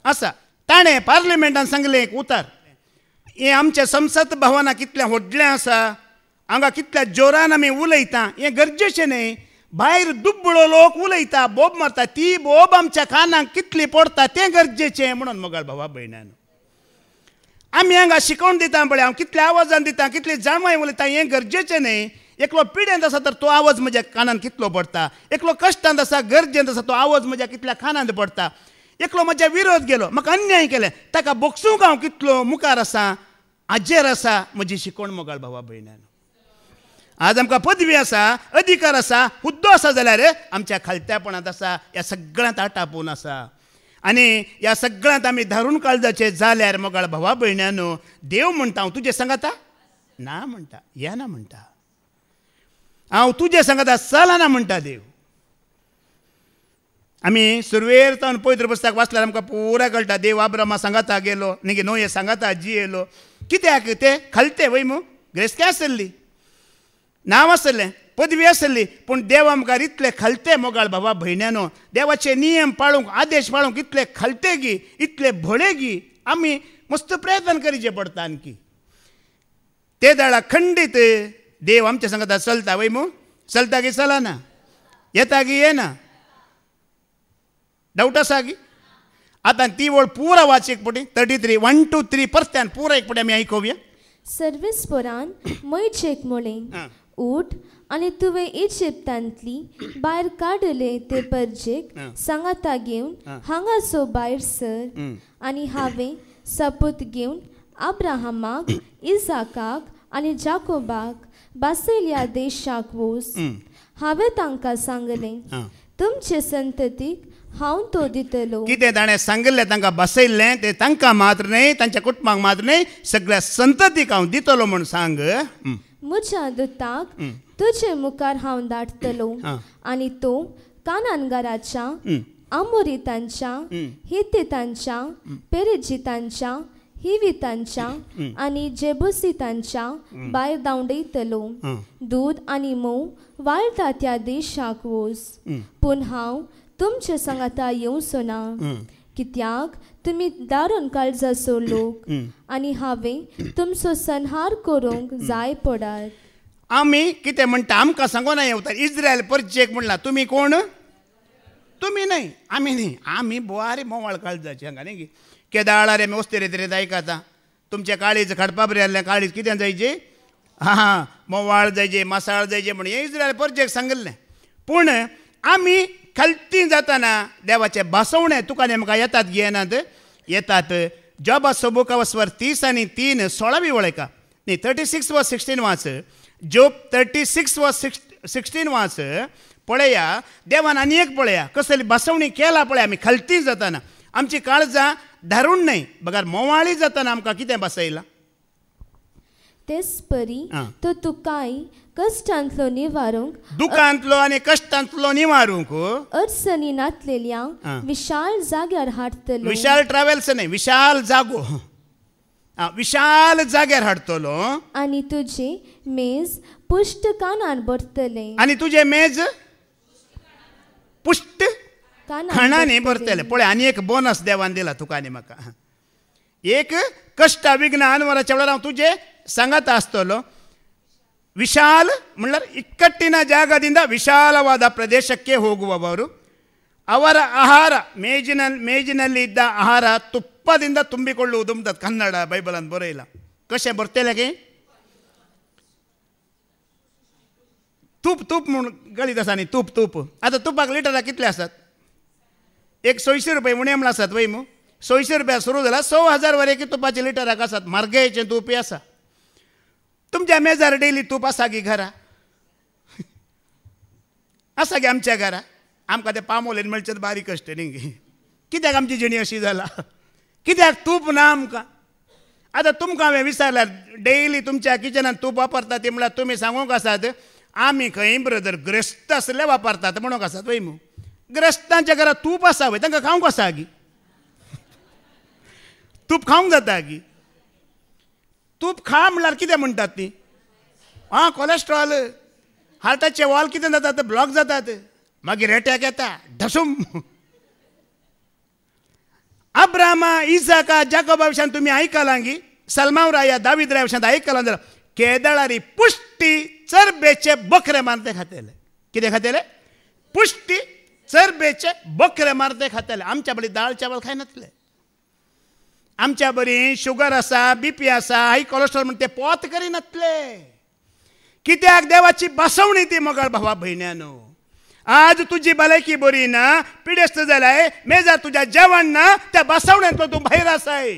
आसा. ताणें पार्लिमेंटान सांगलें एक उतार, हें आमच्या संसद भवनां कितलें व्हडलें आसा, हांगा कितल्या जोरान आमी उलयता, हें गरजेचें न्हय. भायर दुब्बळो लोक उलयता, बोब मारता, ती बोब आमच्या कानाक कितली पडटा तें गरजेचें. म्हणून मोगाळ भावा भयण्यानो, आमी हांगा शिकोवन दिता पळय, हांव कितल्या आवाजान दिता, कितली जाणवाय उलयता, हें गरजेचें न्हय. एकलो पिडेंत आसा तर तो आवाज म्हज्या कानान कितलो पडटा, एकलो कश्टांत आसा, गरजेंत आसा, तो आवाज म्हज्या कितल्या कानांत पडटा. एकलो म्हज्या विरोध गेलो, म्हाका अन्याय केले, ताका बोगसूंक हांव कितलो मुखार आसा, हाजेर आसा म्हजी शिकोण मोगाळ भावा भयण्यानो. आज आमकां पदवी आसा, अधिकार आसा, हुद्दो आसा जाल्यार आमच्या खालत्यापणांत आसा, ह्या सगळ्यांत आटापून आसा. आनी ह्या सगळ्यांत आमी धारून काळजाचे जाल्यार मोगाळ भावा भयण्यानो, देव म्हणटा हांव तुजे सांगाता ना म्हणटा, येना म्हणटा, हांव तुजे सांगाता चलना म्हणटा देव. आमी सुरवेर तावन पवित्र पुस्तक वाचल्यार आमकां पुराय कळटा, देव अब्रामा सांगाता गेलो, न्ही नोये सांगाता जी येयलो. कित्याक ते खालते वय मू, ग्रेस्के आसली, नांव आसलें, पदवी आसली, पूण देव आमकां इतले खालते मोगाळ भावा भयण्यानो, देवाचे नियम पाळूंक, आदेश पाळूंक इतले खालते गी, इतले भळे गी, आमी मस्त प्रयत्न करचे पडटा आणकी. ते दाळा खंडीत देव आमच्या सांगाता चलता वय मू, चलता की चलना, येता की येना, डाऊट आसा की. आतां ती वळ पुरा वाच एक पटी, 33 1 2 3 परत्यान पुरा एक पटी आमी आयकोवया. सर्वेस्परान मैचेक म्हळें, उठ आनी तुवें इजिप्तांतली भायर काडले ते परजेक सांगाता घेवन हांगासो भायर सर. आनी हांवें सपूत घेवन अब्राहमाक, इजाकाक आनी जाकोबाक बासयल्या देशाक वोस. हांवें तांकां सांगलें, तुमचे संततीक हांव तो दितलो. कितें ताणें सांगलें तांकां बसयल्लें तें तांकां मात्र न्हय, तांच्या कुटुंबाक मात्र न्हय, सगळ्या संततीक हांव दितलो म्हूण सांग. म्हज्या दुताक तुजे मुखार हांव धाडटलो आनी तो कानानगाराच्या, आमोरीतांच्या, हित्तीतांच्या, पेरिजितांच्या, हिवितांच्या आनी जेबुसीतांच्या भायर धांवडयतलो. दूद आनी मोव वाळटा त्या देशाक वोस. पूण हांव तुमचे सांगाता येवचो ना, कित्याक तुमी दारून काळजाचो लोक आनी हांवें तुमचो संहार करूंक जाय पडात. आमी कितें म्हणटा आमकां सांगोना येवता, इस्रायल परचेक म्हणला तुमी कोण? तुमी न्हय, आमी न्हय, आमी बोवारे मोवाळ काळजाचे हांगा न्ही. केदाळा रे वस्ते रे तरी आयकाता, तुमचे काळीज खडपा बरें आहलें, काळीज कितें जायचे? हां, मोवाळ जायचे, मसाळ जायचे म्हणून हें इस्रायल परचेक सांगलें. पूण आमी खालती जाताना देवाचे बसवणे तुका नेमका येतात घेनात, येतात. जॉबा सबुकावस्वर 30 आनी 3 16वी वळेका न्ही, 36:16 वाच. जॉब 36:16 वाच. पळया, देवान आनी एक पळया कसली बसवणी केला पळय. आमी खालती जाताना आमची काळजां धरून न्हय, बगार मोवाळी जाताना आमकां कितें बसयलां? तेच परी तो तुकाय कश्टांतलो निवारूंक, दुखांतलो आनी कश्टांतलो निवारूंक अडचणी नातलेल्या विशाल जाग्यार हाडटलो. विशाल ट्रॅव्हल्स न्हय, विशाल जागो. विशाल जाग्यार हाडटलो आणि तुझे मेज पुष्ट कानान भरतले आणि तुझे मेज पुष्ट खाणांनी भरतले. पळय आनी एक बोनस देवान दिला तुका आनी म्हाका. एक कष्ट विघ्न अनवराच्या वेळार हांव तुजे सांगत आसतलो. ವಿಶಾಲ म्हणल्यार ಇಕ್ಕಟ್ಟಿನ ಜಾಗದಿಂದ ವಿಶಾಲವಾದ ಪ್ರದೇಶಕ್ಕೆ ಹೋಗುವವರು ಅವರ ಆಹಾರ ಮೇಜಿನಲ್ಲಿ ಇದ್ದ ಆಹಾರ ತುಪ್ಪದಿಂದ ತುಂಬಿಕೊಳ್ಳುವುದು ಅಂತ ಕನ್ನಡ ಬೈಬಲ್ ಅಂತ ಬರೆಯಿಲ್ಲ. कशें बरतलें तूप तूप म्हणून गळीत आसा न्ही तूप तूप. आतां तुपाक लिटरां कितले आसात? एक 600 रुपये उणे म्हण आसात वय मू. 600 रुपया सुरू जाला 100,000 वरेकी तुपाचे लिटराक आसात. म्हारगयेचें तूप आसा. तुमच्या मेजार डेली तूप आसा गी घरा? आसा गे आमच्या घरा. आमकां ते पामोलेन मेळचें बारीक अशें न्ही. कित्याक आमची जिणी अशी जाला? कित्याक तूप ना आमकां? आतां तुमकां हांवें विचारल्यार डेली तुमच्या किचनान तूप वापरता ती म्हळ्यार तुमी सांगूंक आसात आमी खंय ब्रदर ग्रस्त आसले वापरतात म्हणूंक आसात वय मू. ग्रस्तांच्या घरा तूप आसा वय तांकां खावंक आसा गी. तूप खावंक जाता गी. तूप खा म्हळ्यार कितें म्हणटात ती? कोलेस्ट्रॉल हार्टाचे वॉल कितें जातात? ब्लॉक जातात. मागीर अटॅक येता ढसूम. अब्रामा इसाका जाकोबा विशयान तुमी आयकलां गी. सलमावरा या दावीदरा विशयान आयकलां जाल्यार केदळारी पुष्टी चरबेचे बकरे मारते खातेले. कितें खातेले? पुष्टी चरबेचे बकरे मारते खातेले. आमच्या बरी दाळ चावल खायनातले. आमच्या बरी शुगर आसा बीपी आसा हाय कोलेस्ट्रॉल म्हणून ते पोत करिनातले. कित्याक देवाची बसवणी ती मोगाळ भावा भयण्यानो. आज तुजी भलायकी बरी ना पिडेस्त जालाय मेजार तुझ्या जेवण ना त्या बसवण्यातलो तूं भायर आसाय.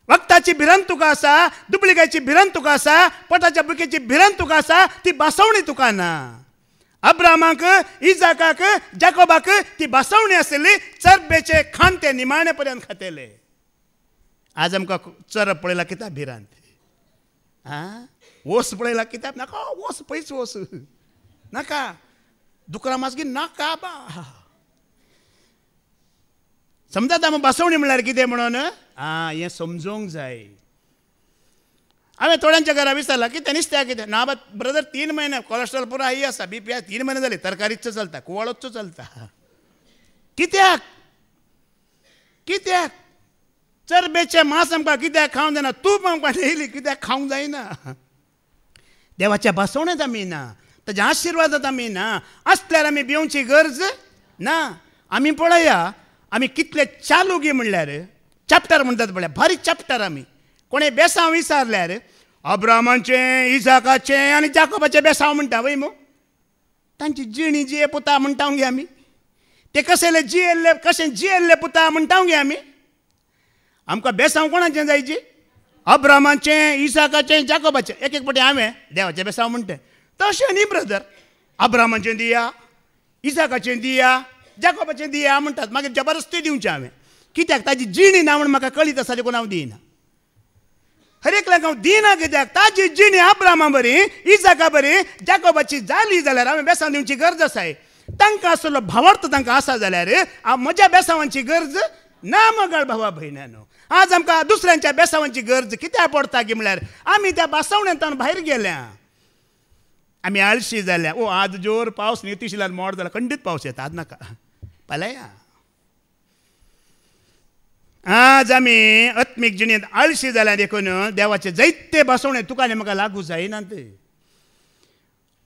वक्ताची भिरण तुका आसा दुबळिकाची भिरण तुका आसा पोटाच्या बुकेची भिरण तुका आसा ती बसवणी तुका ना. अब्रामाक इजाकाक जाकोबाक ती बसवणी आसली चरबेचे खाण ते निमाणे पर्यंत खातेले. आज आमकां चरब पळयला कित्याक भिरांत? ओस पळयला कित्याक नाका ओस पयस ओस नाका दुकरा मासगी नाका बा. समजाता मग बसवणी म्हळ्यार कितें म्हणून हें समजूंक जाय. हांवें थोड्यांच्या घरा विचारला कितें नुस्त्या कितें ना बा ब्रदर 3 महिने कोलेस्ट्रॉल पुरो हाय आसा बीपी 3 महिने जाले तरकारीचो चलता कुवाळोचो चलता. कित्याक कित्याक चरबेचे मांस आमकां कित्याक खावंक जायना? तूप आमकां डेली कित्याक खावंक जायना? देवाच्या बसवणेंत आमी ना ताच्या आशिर्वादांत आमी ना आसल्यार आमी भिवची गरज ना. आमी पळया आमी कितले चालुगी म्हणल्यार चॅप्टर म्हणटात पळय भारी चॅप्टर. आमी कोणे बेसांव विचारल्यार अब्रामाचें इसाकाचें आनी जाकोबाचें बेसांव म्हणटा वय मू. तांची जिणी जिये पुता म्हणटा गे आमी. ते कशेले जियेल्ले कशें जियेल्ले पुता म्हणटा गे आमी. आमकां बेसांव कोणाचें जायची? अब्रामाचें इसाकाचें जाकोबाचें. एक एक पाटी हांवें देवाचें बेसांव म्हणटा तशें न्ही ब्रदर. अब्रामाचें दिया इसाकाचें दिया जाकोबाचें दिया म्हणटात मागीर जबरदस्ती दिवचें हांवें. कित्याक ताजी जिणी ना म्हूण म्हाका कळीत आसा देखून हांव दिना. हर एकल्याक हांव दिना कित्याक ताजी जिणी अब्रामा बरी इसाका बरी जाकोबाची जाली जाल्यार हांवें बेसांव दिवची गरज आसाय. तांकां आसलो भावार्थ तांकां आसा जाल्यार हांव म्हज्या बेसांवांची गरज ना मोगाळ भावा भयण्यानो. आज आमकां दुसऱ्यांच्या बेसांवांची गरज कित्याक पडटा की म्हळ्यार आमी त्या बसवण्यांतल्यान भायर गेल्या. आमी आळशी जाल्या. आज जोर पावस न्ही तिशिल्यान मोड जाला खंडीत पावस येता आज नाका पळया. आज आमी आत्मीक जिणेंत आळशी जाल्या देखून देवाचे जायते बसवणे तुका आनी म्हाका लागू जायनात.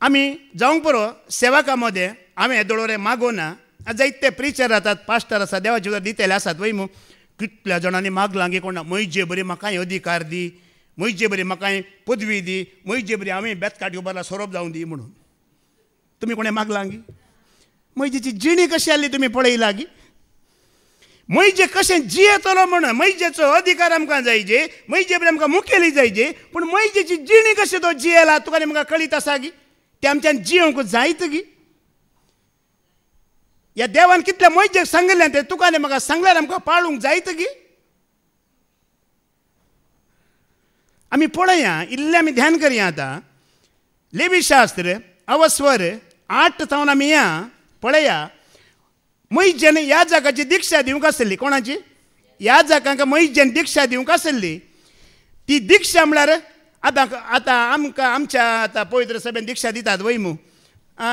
आमी जावंक पुरो सेवका मध्ये हांवें दोळोरे मागोना. जायते प्रिचर जातात पास्टर आसा देवाचे उदर दितेले आसात वय मू. कितल्या जाणांनी मागलां गे कोणा म्हजे बरी म्हाकाय अधिकार दी म्हजे बरी म्हाकाय पदवी दी म्हजे बरी हांवें बेतकाटी उबारला सोरोप जावं दी म्हणून. तुमी कोणें मागलां गी? मैजेची जिणी कशी आसली तुमी पळयला गी? मैजे कशें जियेतलो म्हण मैजेचो अधिकार आमकां जायजे मैजे बरी आमकां मुखेली जायजे पूण मैजेची जिणी कशी तो जियेला तुका आनी म्हाका कळीत आसा गी? ते आमच्यान जियोंक जायत गी. या देवान कितले मैजेक सांगलें तें तुका आनी म्हाका सांगल्यार आमकां पाळूंक जायत गी. आमी पळया इल्लें आमी ध्यान करया. आतां लेवी शास्त्र अवस्वर 8 जावन आमी या पळया. मैजेन ह्या जागाची दिक्षा दिवंक आसली कोणाची? याजकांका मैजेन दिक्षा दिवंक आसली ती दिक्षा म्हळ्यार आतां आतां आमकां आमच्या आतां पवित्र सभेन दिक्षा दितात वय मू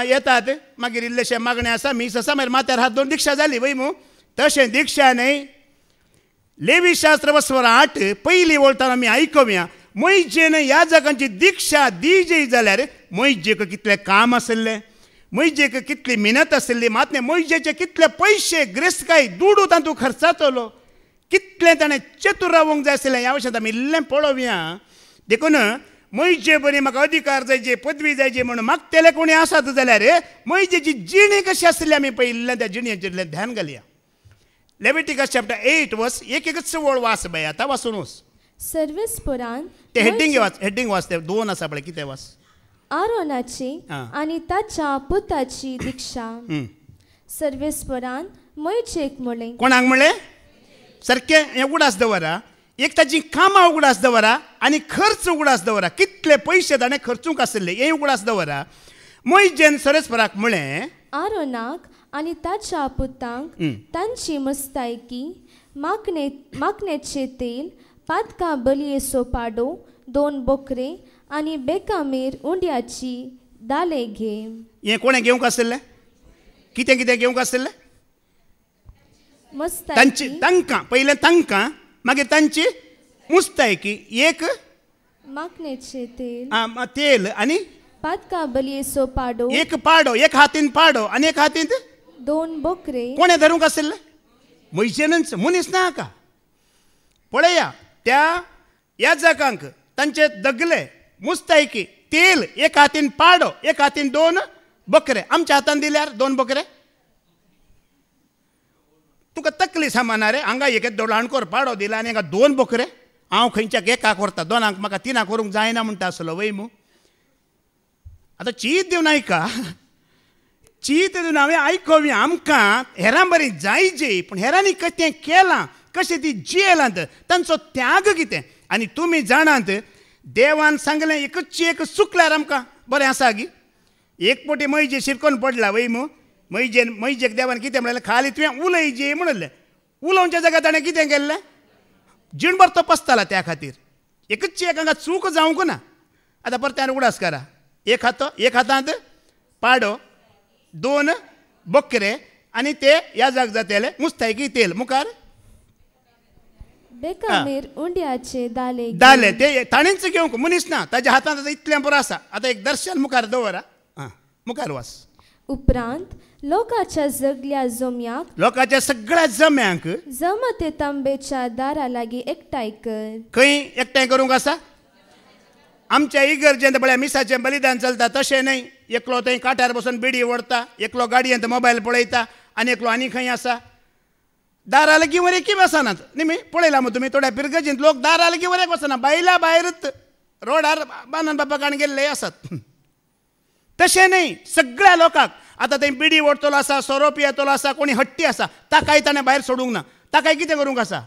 येतात मागीर इल्लेशे मागणे आसा मीस आसा मागीर माथ्यार हात दोन दिक्षा जाली वय मू तशें दिक्षा न्हय लेवी शास्त्र वस्वर 8 पयलीं वळताना आमी आयकूया मैजेन याजकांची दिक्षा दिजी जाल्यार मैजेक कितलें काम आसलें मैजेक कितली मेहनत आसली मात मैजेचे कितले पयशे ग्रेस्तकाय दुडू तातूंत खर्च जातलो कितलें ताणें चतूर रावंक जाय आसलें ह्या वर्षांत आमी इल्लें पळोवया देखून मैजे बरी म्हाका अधिकार जायचे पदवी जायची म्हणून मागतेले कोणी आसात जाल्यार मैजेची जिणी कशी आसली आमी पळयल्लें त्या जिणयेचेर ध्यान घालया लेविटिकस चॅप्टर 8 वर्स एकच वळ वाच बाय आतां वाचून वच सर्वेस पुराण ते हेडिंग वाच ते 2 आसा पळय कितें वाच आरोनाची आणि ताच्या पुताची दिक्षा सर्वेस पुराण मैजेक म्हणलें कोणाक म्हणलें सारकें हें उगडास दवरा एक ताची कामां उगडास दवरा आनी खर्च उगडास दवरा कितले पयशे ताणें खर्चूंक आसले हें उगडास दवरा मैजेन सरेस्पराक म्हळें आरोनाक आणि ताच्या पुतांक तांची मुस्तायकी माकणेचे तेल पातका बलयेचो पाडो 2 बोकरे आणि बेकामेर उंड्याची दाले घे हें कोणें घेवंक आसलें कितें कितें घेवंक आसलें तांची तांकां पयलें तांकां मागीर तांची मुस्तायकी एक माकणेचे तेल आनी पातका बलयेचो पाडो एक पाडो एक हातीन पाडो आनी एक हातीन 2 बोकरे कोणें धरूंक आसलें मैजेनच मनीस नाका पळया त्या याजकांक तांचे दगले मुस्तायकी तेल एक हातीन पाडो एक हातीन 2 बकरे आमच्या हातान दिल्यार 2 बकरे तुका तकली सामाना रे हांगा एक ल्हानकोर पाडो दिला आनी हांगा 2 बकरे हांव खंयच्याक एकाक व्हरता 2 म्हाका 3 करूंक जायना म्हणटा आसलो वय मू आतां चीत दिवन आयका चीत दिवन हांवें आयकूया आमकां हेरां बरी जायची पूण हेरांनी कशें केलां कशें ती जियेलांत तांचो त्याग कितें आनी तुमी जाणात देवान सांगलें एक चुकल्यार आमकां बरें आसा गी एक पोटी मैजे शिरकोन पडला वय मू मैजेक देवान कितें म्हणलें खाली तुवें उलय जे म्हणलें उलोवच्या जाग्यार ताणें कितें केल्लें जिणभर तपासताला त्या खातीर एकच हांगा चूक जावंक ना आतां परत्यान उगडास करा एक हातांत पाडो 2 बकरे आनी ते याजक जातेले मुस्तायकी तेल मुखार बेकामेर उंड्याचे दाले ते ताणेंच घेवंक मनीस ना ताच्या हातांत आतां इतलें बरो आसा आतां एक दर्शन मुखार दवरा मुखार वास उपरांत लोकाच्या सगळ्या जम्यांक जमते तांबेच्या दारा लागीं एकठांय कर खंय एकठांय करूंक आसा आमच्या इगर्जेंत पळय मिसाचें बलिदान चलता तशें न्हय एकलो थंय काट्यार बसून बिडी ओडता एकलो गाडयेंत मोबायल पळयता आनी एकलो आनी खंय आसा दारा लागीं वरेकी वचनात न्ही पळयला मग तुमी थोड्या पिरगजींत लोक दारा लागीं वरेक वचना बायला भायरच रोडार बांदून बापाकान गेल्ले आसात तशें न्हय सगळ्या लोकांक आतां थंय बिडी ओडतलो आसा सोरोप येतलो आसा कोणी हट्टी आसा ताकाय ताणें भायर सोडूंक ना ताकाय कितें करूंक आसा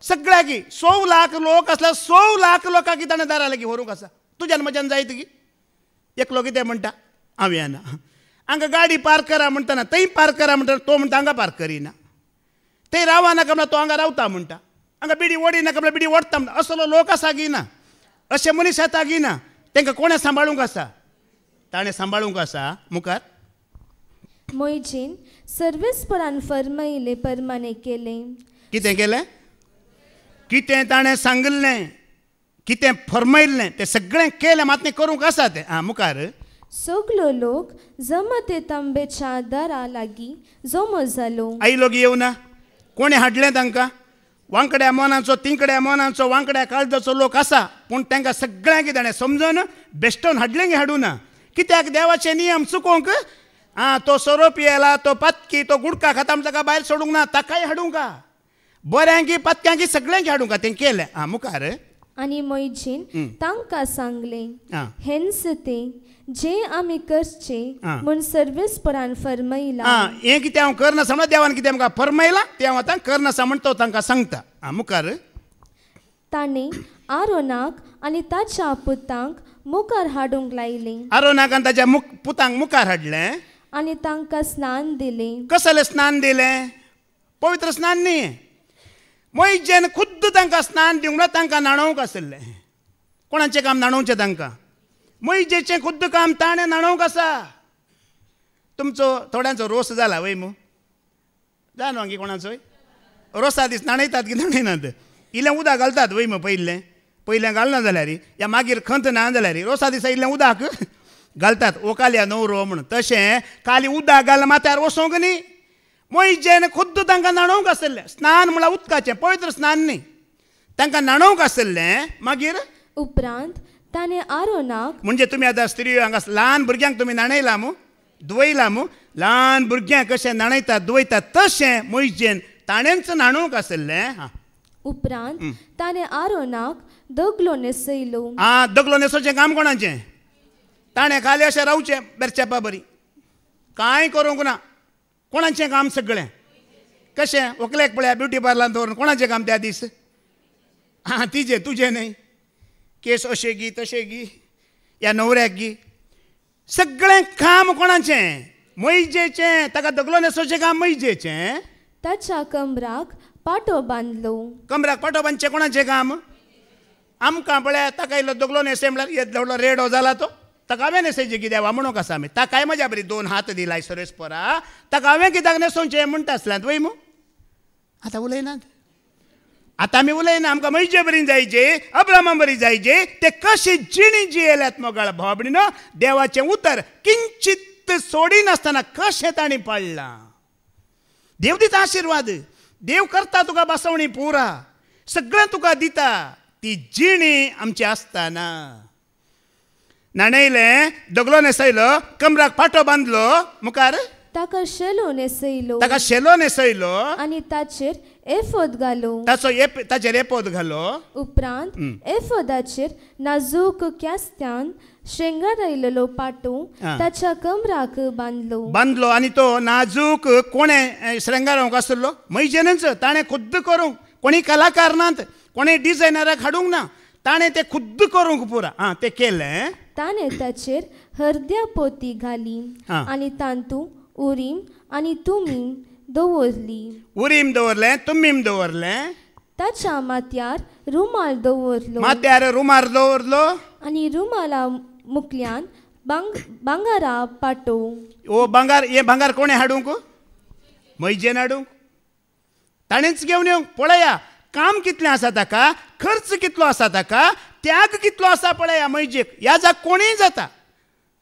सगळ्याक 100 लाख लोक आसल्यार 100 लाख लोकांक ताणें दारा लागीं व्हरूंक आसा तुज्यान म्हज्यान जायत गी एकलो कितें म्हणटा हांव येना हांगा गाडी पार्क करा म्हणटना थंय पार्क करा म्हणटना तो म्हणटा हांगा पार्क करिना थंय रावा नाका म्हणटा तो हांगा रावता म्हणटा हांगा बिडी ओडिनाका म्हणल्यार बिडी ओडता म्हणटा असलो लोक आसा गी ना अशे मनीस येता गी ना तांकां कोणें सांबाळूंक आसा ताणें सांबाळूंक आसा मुखार मोयजीन सर्वेस्परान फर्मायले परमाणे केलें कितें केलें कितें ताणें सांगलें कितें फर्मायल्लें तें सगळें केलें मात तें करूंक आसा तें मुखार सगलो लोक जमते तांबेच्या दारा लागीं जमो जालो आयलो येवना कोणें हाडलें तांकां वांकड्या मोनाचो तिंकड्या मोनाचो वांकड्या काळजाचो लोक आसा पूण तांकां सगळ्यांक ताणें समजून बेश्टोन हाडलें गे हाडूना कित्याक देवाचे नियम चुकोवंक तो सोरोप येयला तो पातकी तो गुडका खाता म्हण ताका भायर सोडूंक ना ताकाय हाडूंक बऱ्यांकी पातक्यांकी सगळ्यांक हाडूंक तें केलें मुखार आनी मोयजीन तांकां सांगलें हेंच तें जे आमी करचे म्हूण सर्वेस्परान फर्मायला हें कितें हांव करनासा म्हणून देवान कितें म्हाका फर्मायलां तें हांव आतां करनासा म्हूण तो तांकां सांगता मुखार ताणें आरोनाक आनी ताच्या पुतांक मुखार हाडूंक लायलें आरोनाक आनी ताच्या पुतांक मुखार हाडलें आनी तांकां स्नान दिलें कसलें स्नान दिलें पवित्र स्नान न्ही मोइजेन खुद्द तांकां स्नान दिवंक ना, तांकां न्हाणोवंक आसलें. कोणाचें काम न्हाणोवचें तांकां? मोइजेचें खुद्द काम ताणें न्हाणोवंक आसा. तुमचो थोड्यांचो रोस जाला वय मू जा न्हू कोणाचोय रोसा दीस न्हाणयतात की न्हाणयनात? इल्लें उदक घालतात वय मू पयलें घालना जाल्यार या मागीर खंत ना जाल्यार रोसा दिसा इल्लें उदक घालतात ओकाल्या न्हवरो म्हणून. तशें खाली उदक घाल माथ्यार वसोंक न्ही. मोइजेन खुद्द तांकां न्हाणोवंक आसलें. स्नान म्हळ्यार उदकाचें पवित्र स्नान न्ही, तांकां न्हाणोवंक आसलें. मागीर उपरांत ताणें आरोनाक म्हणजे तुमी आतां स्त्रियो हांगा ल्हान भुरग्यांक तुमी न्हाणयला मू दुवयला मू ल्हान भुरग्यांक कशें न्हाणयतात दुवयतात तशें मोइजेन ताणेंच न्हाणोवंक आसलें. उपरांत ताणें आरोनाक दगलो न्हेसयलो. दगलो न्हेसोवचें काम कोणाचें? ताणें खाली अशें रावचें बेरचेपा बरी कांय करूंक ना. कोणाचें काम सगळें? कशें व्हंकलेक पळया ब्युटी पार्लरांत दवरून कोणाचें काम त्या दीस? तिजें तुजें न्हय. केस अशें गी तशें गी या न्हवऱ्याक गी सगळें काम कोणाचें? मोइजेचें. ताका दगलो न्हेसोवचें काम मोइजेचें. ताच्या कमराक पाटो बांदलो. कमराक पाटो बांदचें कोणाचें काम? आमकां पळया ताका इल्लो दगलो न्हेसय म्हळ्यार येदलो रेडो जाला तो ताका हांवें न्हेसयचें कित्याक वामणूक आसा आमी. ताकाय म्हज्या बरी 2 हात दिलाय सुरेशपरा. ताका हांवें कित्याक न्हेसोवचें म्हणटा आसल्यात वय मू. आतां उलयनात. आतां आमी उलयना. आमकां मोइजे बरी जायचे अब्रामा बरी जायचे. ते कशें जिणी जियेल्यात मोगाळ भावबीण. देवाचें उतर किंचित सोडिनासतना कशें तांणी पाळलां. देव दिता आशिर्वाद. देव करता तुका बसवणी पुरा सगळें तुका दिता. ती जिणी आमची आसतना न्हाणयलें दगलो न्हेसयलो कमराक पाटो बांदलो. मुखार ताका शेलो न्हेसयलो. ताका शेलो न्हेसयलो आनी ताचेर एफोद घालो. ताचेर एपोद घालो. उपरांत एफोदाचेर नाजूक क्यास्त्यान शेंगारयलेलो पाटो ताच्या कमराक बांदलो. आनी तो नाजूक कोणें श्रृंगारोवंक आसलो? मोइजेनच. ताणें खुद्द करूंक. कोणी कलाकार नात, कोणी डिझायनराक हाडूंक ना. ताणें तें खुद्द करूंक पुरा. तें केलें. ताणें ताचेर हळद्या पोती घाली आनी तांतू उरीम आनी तुमीम दवरली. उरीम दवरलें तुमीम दवरलें. ताच्या माथ्यार रुमाल दवरलो. माथ्यार रुमाल दवरलो आनी रुमाला मुखल्यान भांगारा पाटो. भांगार हे भांगार कोणें हाडूंक? मोइजेन हाडूंक. ताणेंच घेवन येवंक. पळया काम कितलें आसा ताका, खर्च कितलो आसा ताका, त्याग कितलो आसा पळया मोइजेक. ह्या जाग कोणीय जाता,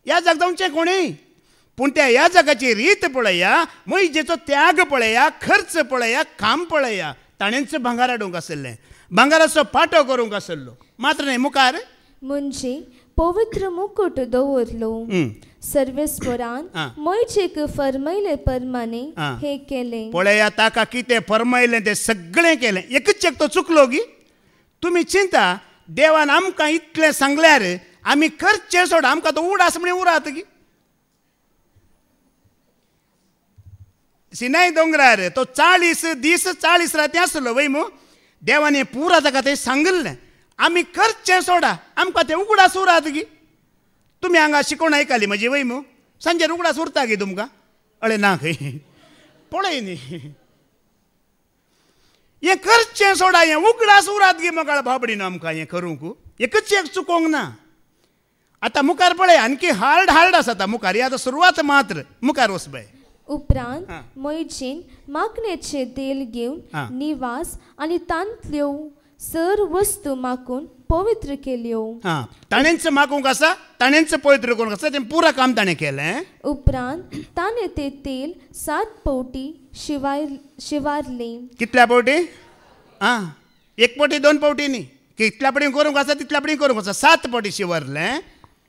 ह्या जाग जावचें कोणीय, पूण त्या ह्या जागाची रीत पळया, मोइजेचो त्याग पळया, खर्च पळया, काम पळया. ताणेंच भांगार हाडूंक आसलें, भांगाराचो पाटो करूंक आसलो. मात्र न्ही मुखार म्हणजे पवित्र मुकुट दवरलो. सर्वेस्परान मोइजेक फरमायले प्रमाणे हे केलें. पळया ताका कितें फरमायलें तें सगळें केलें. एकच एक तो चुकलो गी. तुमी चिंता देवान आमकां इतलें सांगल्यार आमी करचें सोड. आमकां तो उडास म्हण उरात गी. सिनाय दोंगरार तो 40 दीस 40 राती आसलो वय मू. देवान पुरा ताका तें सांगलें. आमी करचें सोडा, आमकां तें उगडास उरात गी. तुमी हांगा शिकोवन आयकली म्हजी वय मू. सांजेर उगडास उरता गी तुमकां? अळे ना खंय पळय न्ही. हें करचें सोडा, हें उगडास उरात गी मोगाळ भाबडीन आमकां हें करूंक. एकच एक चुकोवंक ना. आतां मुखार पळय आणखी हार्ड आसा. आतां मुखार ही आतां सुरवात मात्र. मुखार वच बाय. उपरांत मोइजेन माखणेचें तेल घेवन निवास आनी तांतल्यो सर वस्तू मागून पवित्र केल्यो. ताणेंच मागूंक आसा, ताणेंच पवित्र करूंक आसा. तें पुरा काम ताणें केलें. उपरांत ताणें तें तेल 7 पावटी शिवारलें. कितल्या पावटी? 1 पावटी 2 पावटी न्ही. कितल्या पडी करूंक आसा तितल्या पडी करूंक आसा. 7 पावटी शिवरलें.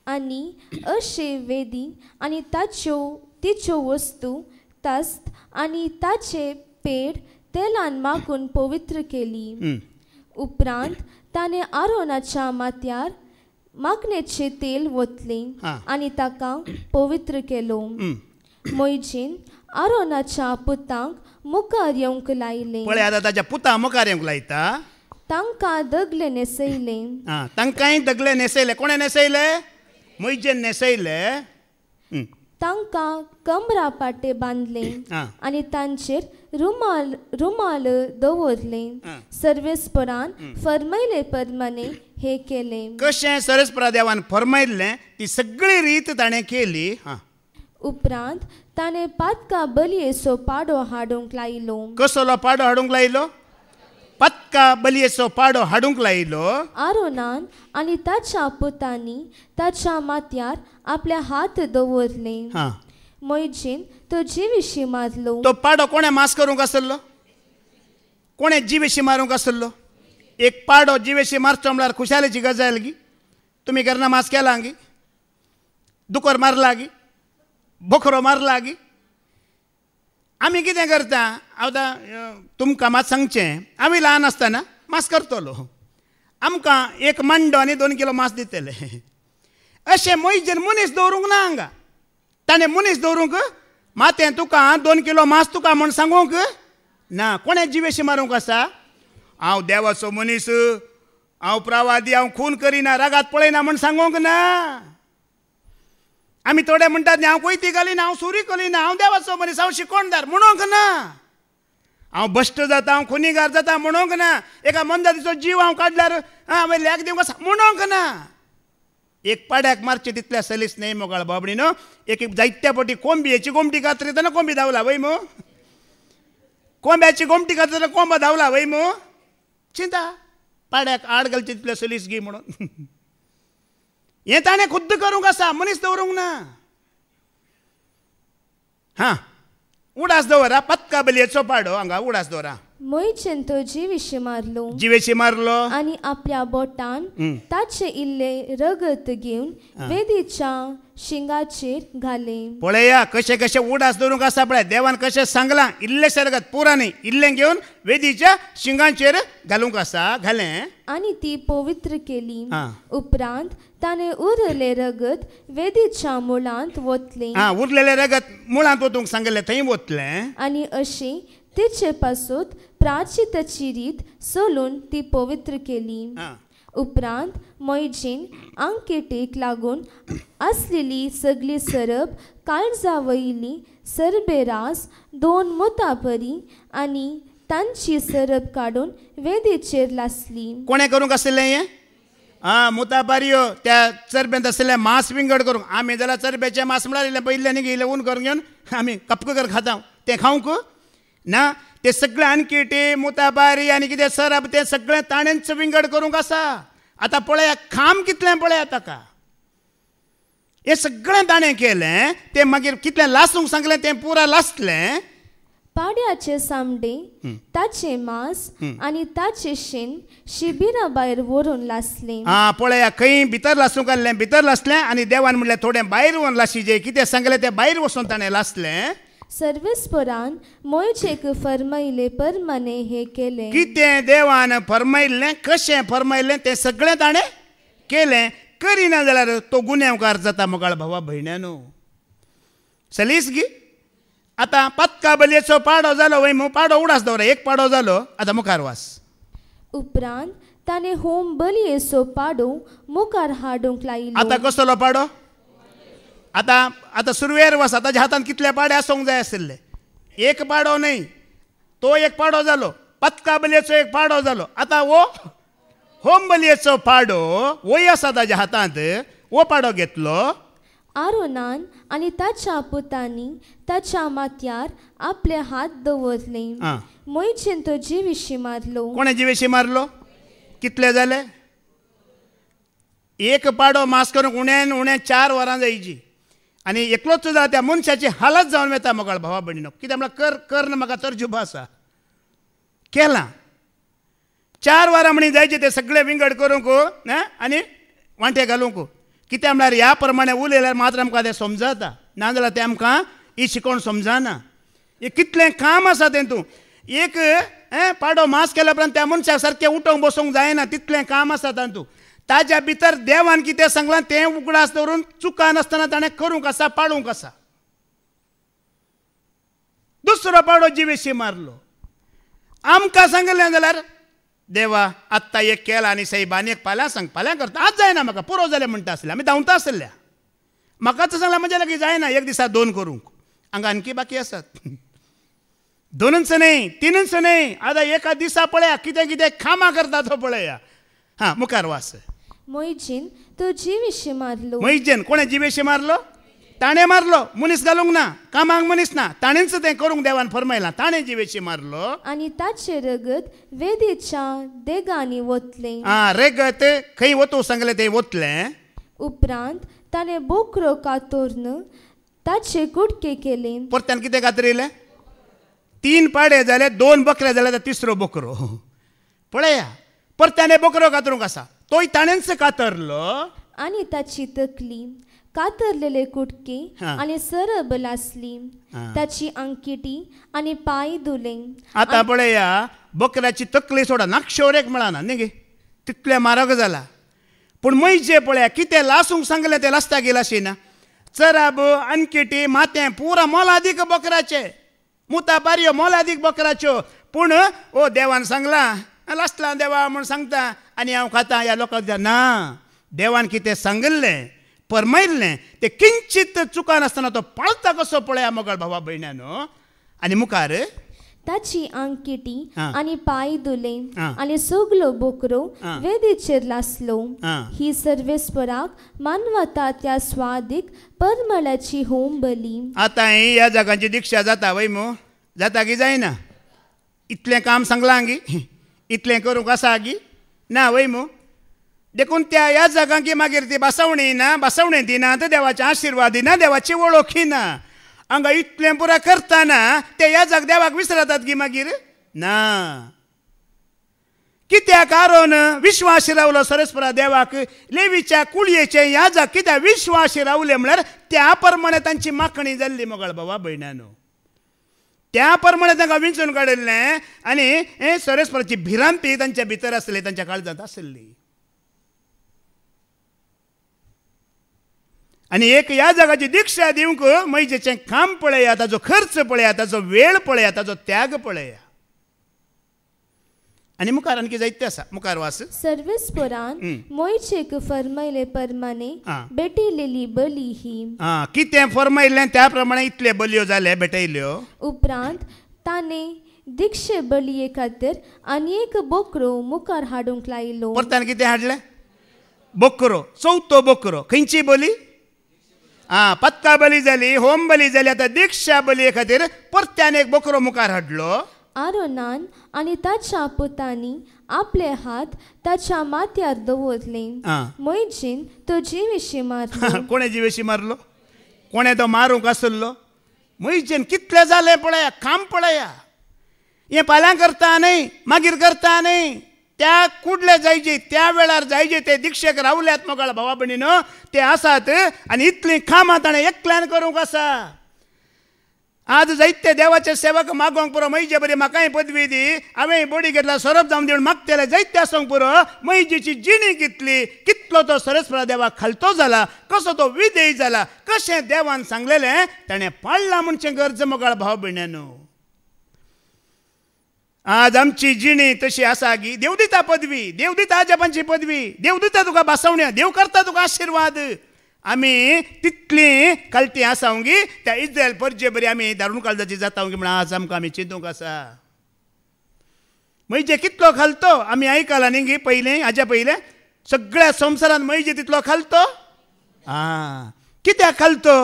आनी अशे वेदी आनी तिच्यो वस्तू तस्त आनी ताचे पेड तेलान मागून पवित्र केली. उपरांत ताणें आरोनाच्या माथ्यार माखणेचें तेल वतलें आनी ताका पवित्र केलो. मोइजेन आरोनाच्या पुतांक मुखार येवंक लायलें. पळय आतां ताच्या पुता मुखार येवंक लायता. तांकां दगले न्हेसयले. तांकांय दगले न्हेसयले. कोणें न्हेसयले? मोइजेन न्हेसयले. तांकां कमरा पाटे बांदले आं. आनी तांचेर रुमाल दवरले. सर्वेस्परान फरमायले प्रमाणे हे केले. कशें सर्वेस्परा देवान फरमायल्लें ती सगळी रीत ताणें केली. उपरांत ताणें पातका बलयेचो पाडो हाडूंक लायलो. कसलो पाडो हाडूंक लायलो? पत्का बलयेचो पाडो हाडूंक लायलो. आरोनान आनी ताच्या पुतांनी ताच्या माथ्यार आपले हात दवरले. मोइजेन तो जिवेशी मारलो. तो पाडो कोणें मास करूंक आसलो? कोणें जिवेशी मारूंक आसलो? एक पाडो जिवेशी मारचो म्हळ्यार खुशालेची गजाल गी. तुमी केन्ना मास केला गी? दुकर मारला गी? बोकरो मारला गी? आमी कितें करता? आतां तुमकां मात सांगचें, आमी ल्हान आसतना मास करतलो. आमकां एक मांडो आनी 2 किलो मास दितले. अशें मोइजेन मनीस दवरूंक ना हांगा. ताणें मनीस दवरूंक मातें तुका 2 किलो मास तुका म्हूण सांगूंक ना. कोणें जिवेशी मारूंक आसा? हांव देवाचो मनीस, हांव प्रवादी, हांव खून करिना, रागात पळयना म्हूण सांगूंक ना. आमी थोडे म्हणटात न्ही, हांव कोयती घालिना, हांव सुरी करिना, हांव देवाचो मनीस, हांव शिकोणदार म्हणूंक ना. हांव भश्ट जाता, हांव खुनीगार जाता म्हणूंक ना. एका मंदातीचो जीव हांव काडल्यार हांवें लेख दिवंक आसा म्हणूंक ना. एक पाड्याक मारचे तितल्या सलीस न्ही मोगाळ बाबडी न्हू. एक जायत्या फावटी कोंबयेची गोमटी कातरितना कोंबी धांवला वय मू. कोंब्याची गोमटी कातरितना कोंबो धांवला वय मू. चिंता पाड्याक आड घालचे तितल्या सलीस गी म्हणून. हें ताणें खुद्द करूंक आसा, मनीस दवरूंक ना. उडास दवरा. पत्का बलयेचो पाडो हांगा उडास दवरा. मोइजेन तो जिवेशी मारलो. जिवेशी मारलो आनी आपल्या बोटान ताचे इल्ले रगत घेवन वेदीच्या शिंगाचेर घाले. पळया कशें कशें उडास दवरूंक आसा पळय. देवान कशें सांगलां, इल्लेशें रगत पुरा न्ही, इल्लें घेवन वेदीच्या शिंगाचेर घालूंक आसा. घालें आनी ती पवित्र केली. उपरांत ताणें उरलें रगत वेदीच्या मुळांत वतलें. उरलेलें रगत मुळांत वचूंक सांगलें, थंय वतलें. आनी अशी तिचे पासून प्राचिताची रीत चलून ती पवित्र केली. उपरांत मोइजेन आंकेटेक लागून आसलेली सगळी सरब, काळजावयली सरबेरास, 2 मुताबरी आनी तांची सरब काडून वेदीचेर लासली. कोणें करूंक आसलें हें? मुताबारियो त्या चरबेंत आसलेलें मांस विंगड करूंक. आमी जाल्यार चरबेचें मांस म्हळ्यार पयलें न्ही इल्लें ऊन करून घेवन आमी कपक कर खाता. तें खावंक ना. ते सगळे आनकेटे, मुताबारी आनी कितें सरब तें सगळें ताणेंच विंगड करूंक आसा. आतां पळया खाम कितलें पळया ताका. हें सगळें ताणें केलें. तें मागीर कितलें लासूंक सांगलें तें पुरा लासलें. पाड्याचे सामडे, ताचे मांस आनी ताचे शेण शिबिरा भायर व्हरून लासलें. पळया खंय भितर लासूंक आसलें, भितर लासलें आनी देवान म्हणलें थोडें भायर व्हरून लाशिजे. कितें सांगलें तें भायर वचून ताणें लासलें. सर्वेस्परान मोइजेक फरमायले प्रमाणे हे केलें. कितें देवान फरमायल्लें, कशें फरमायल्लें तें सगळें ताणें केलें. करिना जाल्यार तो गुन्यांवकार जाता मोगाळ भावा भयण्यानो. सलीस गी. आतां पत्का बलयेचो पाडो जालो वय मू. पाडो उडास दवरा. एक पाडो जालो. आतां मुखार वास. उपरांत ताणें होम बलयेचो पाडो मुखार हाडूंक लायलो. आतां कसलो पाडो? आतां सुरवेर वस. ताच्या हातान कितले पाडे आसूंक जाय आसले? एक पाडो न्ही. तो एक पाडो जालो. पत्का बलयेचो एक पाडो जालो. आतां वो होम बलयेचो पाडो वय आसा ताच्या हातांत. वो पाडो घेतलो. आरोनान आनी ताच्या पुतांनी ताच्या माथ्यार आपले हात दवरले. मोइजेन तो जिवेशी मारलो. कोणें जिवेशी मारलो? कितले जाले? एक पाडो मास करूंक उण्यान उणें 4 वरां जायची. आनी एकलोच जाल्यार त्या मनशाची हालत जावन येता मोगाळ भावा भयणीनो. कित्याक म्हळ्यार कर म्हाका तर्जुबा आसा. केलां 4 वरां म्हणी जायचे ते सगळे विंगड करूंक आनी वांटे घालूंक. कित्याक म्हळ्यार ह्या प्रमाणे उलयल्यार मात्र आमकां तें समजता. नाजाल्यार तें आमकां ही शिकोवण समजना. हे कितलें काम आसा तेतूं. एक पाडो मास केल्या उपरांत त्या मनशाक सारकें उठोवंक बसोवंक जायना. तितलें काम आसा तातूंत. ताज्या भितर देवान कितें सांगलां तें उगडास दवरून चुका नासतना ताणें करूंक आसा, पाडूंक आसा. दुसरो पाडो जिवेशी मारलो. आमकां सांगलें जाल्यार देवा आत्तां एक केला आनी साईब आनी एक फाल्यां सांग, फाल्यां करता. आज जायना म्हाका पुरो जालें म्हणटा आसलें. आमी धांवता आसल्या. म्हाकाच सांगला म्हणजे लागीं जायना एक दिसा 2 करूंक. हांगा आणखी बाकी आसात. 2च न्ही 3च न्ही, आतां एका दिसा पळया कितें कितें कामां करता तो पळया. हां मुखार वास. मोयजीन तो जिवेशी मारलो. मोयजेन कोणें जिवेशी मारलो? ताणें मारलो. मनीस घालूंक ना, कामाक मनीस ना, ताणेंच तें करूंक देवान फरमायलां. ताणें जिवेशी मारलो. आनी ताचे रगत वेदीच्या देगांनी वतले. रेगत खंय वतू सांगलें तें वतलें. उपरांत ताणें बोकरो कातोरन ताचे कुडके केले. परत्यान कितें कातरिलें? 3 पाडे जाले, 2 बकरे जाले, 3रो बोकरो. पळया परत्याने बोकरो कातरूंक आसा, तोय ताणेंच कातरलो. आनी ताची तकली कातरलेले कुडके आनी सरबल आसली. ताची अंकिटी आनी पांय धुले. आतां पळया बकऱ्याची तकली सोडा, नाक्षोरेक मेळना न्ही गे, तितले म्हारग जाला. पूण मयजे पळया कितें लासूंक सांगलें तें लासता गेला शिना. चराब अंकिटी मातें पुरा मोलादीक बकराचे, मुता पारयो मोलादीक बकराच्यो. पूण ओ देवान सांगला लासला देवा म्हूण सांगता आनी हांव खाता. ह्या लोकांक ना, देवान कितें सांगल्लें परमयल्लें तें किंचीत चुकानासतना तो पाळता कसो पळया मोगळ भावा भयण्यानो. आनी मुखार ताची अंकिटी आनी पांय धुले आनी सगलो बोकरो वेदीचेर लासलो. ही सर्वेस्पराक मानवता त्या स्वादीक परमळाची होम बली. आतां ह्या जागांची दिक्षा जाता वय मो? जाता की जायना? इतलें काम सांगलां गी, इतलें करूंक आसा गी ना वय मो? देखून त्या ह्या जागांकी मागीर ती बसवणी ना, बसवणी दिनात, देवाचे आशिर्वाद दिना, देवाची वळखी ना. हांगा इतलें पुरा करतना ते ह्या जाग देवाक विसरतात की मागीर ना. कित्याक कारण विश्वास रावलो सरस्परा देवाक. लेवीच्या कुळयेचे ह्या जाग कित्याक विश्वास रावले म्हळ्यार त्या प्रमाणे तांची मागणी जाल्ली मोगळ भावा भयणानो. त्या प्रमाणे तांकां विंचून काडिल्लें आनी सरस्पराची भिरांती तांच्या भितर आसली, तांच्या काळजांत आसली. आनी एक ह्या जागाची दिक्षा दिवंक मैजेचें काम पळया, ताजो खर्च पळया, ताजो वेळ पळया, ताजो त्याग पळया. आनी मुखार आणखी जायते आसा. मुखार वास. सर्वेस्परान मोयचेक फरमायले प्रमाणे भेटिल्ली बली ही. कितें फरमायल्लें त्या प्रमाणे इतले बलयो जाले भेटयल्यो. उपरांत ताणें दिक्षे बलये खातीर आनी एक बोकरो मुखार हाडूंक लायलो. परतान कितें हाडलें? बोकरो, 4थो बोकरो. खंयची बली? पत्का बली जाली, होम बली जाली. आतां दिक्षा बलये खातीर परत्यान एक बोकरो मुखार हाडलो. आरोनान आनी ताच्या पुतांनी आपले हात ताच्या माथ्यार दवरले. मोयजीन तो जिवेशी मारलो. कोणें जिवेशी मारलो? कोणें तो मारूंक आसलो? मोयजेन कितलें जालें पळया, काम पळया. हें फाल्यां करता न्हय, मागीर करता न्हय, त्या कुडले जायचे त्या वेळार जायचे ते दिक्षेक रावल्यात मोगळ भावा भयणीनो, ते आसात. आनी इतलीं कामां ताणें एकल्यान करूंक आसा. आज जायते देवाचे सेवक मागोंक पुरो मैजे बरी म्हाकाय पदवी दी, हांवें बडी घेतला सोरप जावन दिवन मागतेले जायते आसोंक पुरो. मैजेची जिणी कितली, कितलो तो सरस्परा देवाक खालतो जाला, कसो तो विधेय जाला, कशें देवान सांगलेलें ताणें पाळ्ळां म्हणचें गरज मोगळ भाव भयण्यानो. आज आमची जिणी तशी आसा की देव दिता पदवी, देव दिता आजपांची पदवी, देव दिता तुका बासवण्या, देव करता तुका आशिर्वाद. आमी तितली कालती आसावंगी त्या इस्रायल परजे बरी आमी दारूण काळजाची जातावंगी म्हण आज आमकां आमी चिंतूंक आसा. मैजे कितलो खालतो आमी आयकला न्ही गे पयलें, हाज्या पयलें सगळ्या संवसारांत मैजे तितलो खालतो. कित्याक खालतो?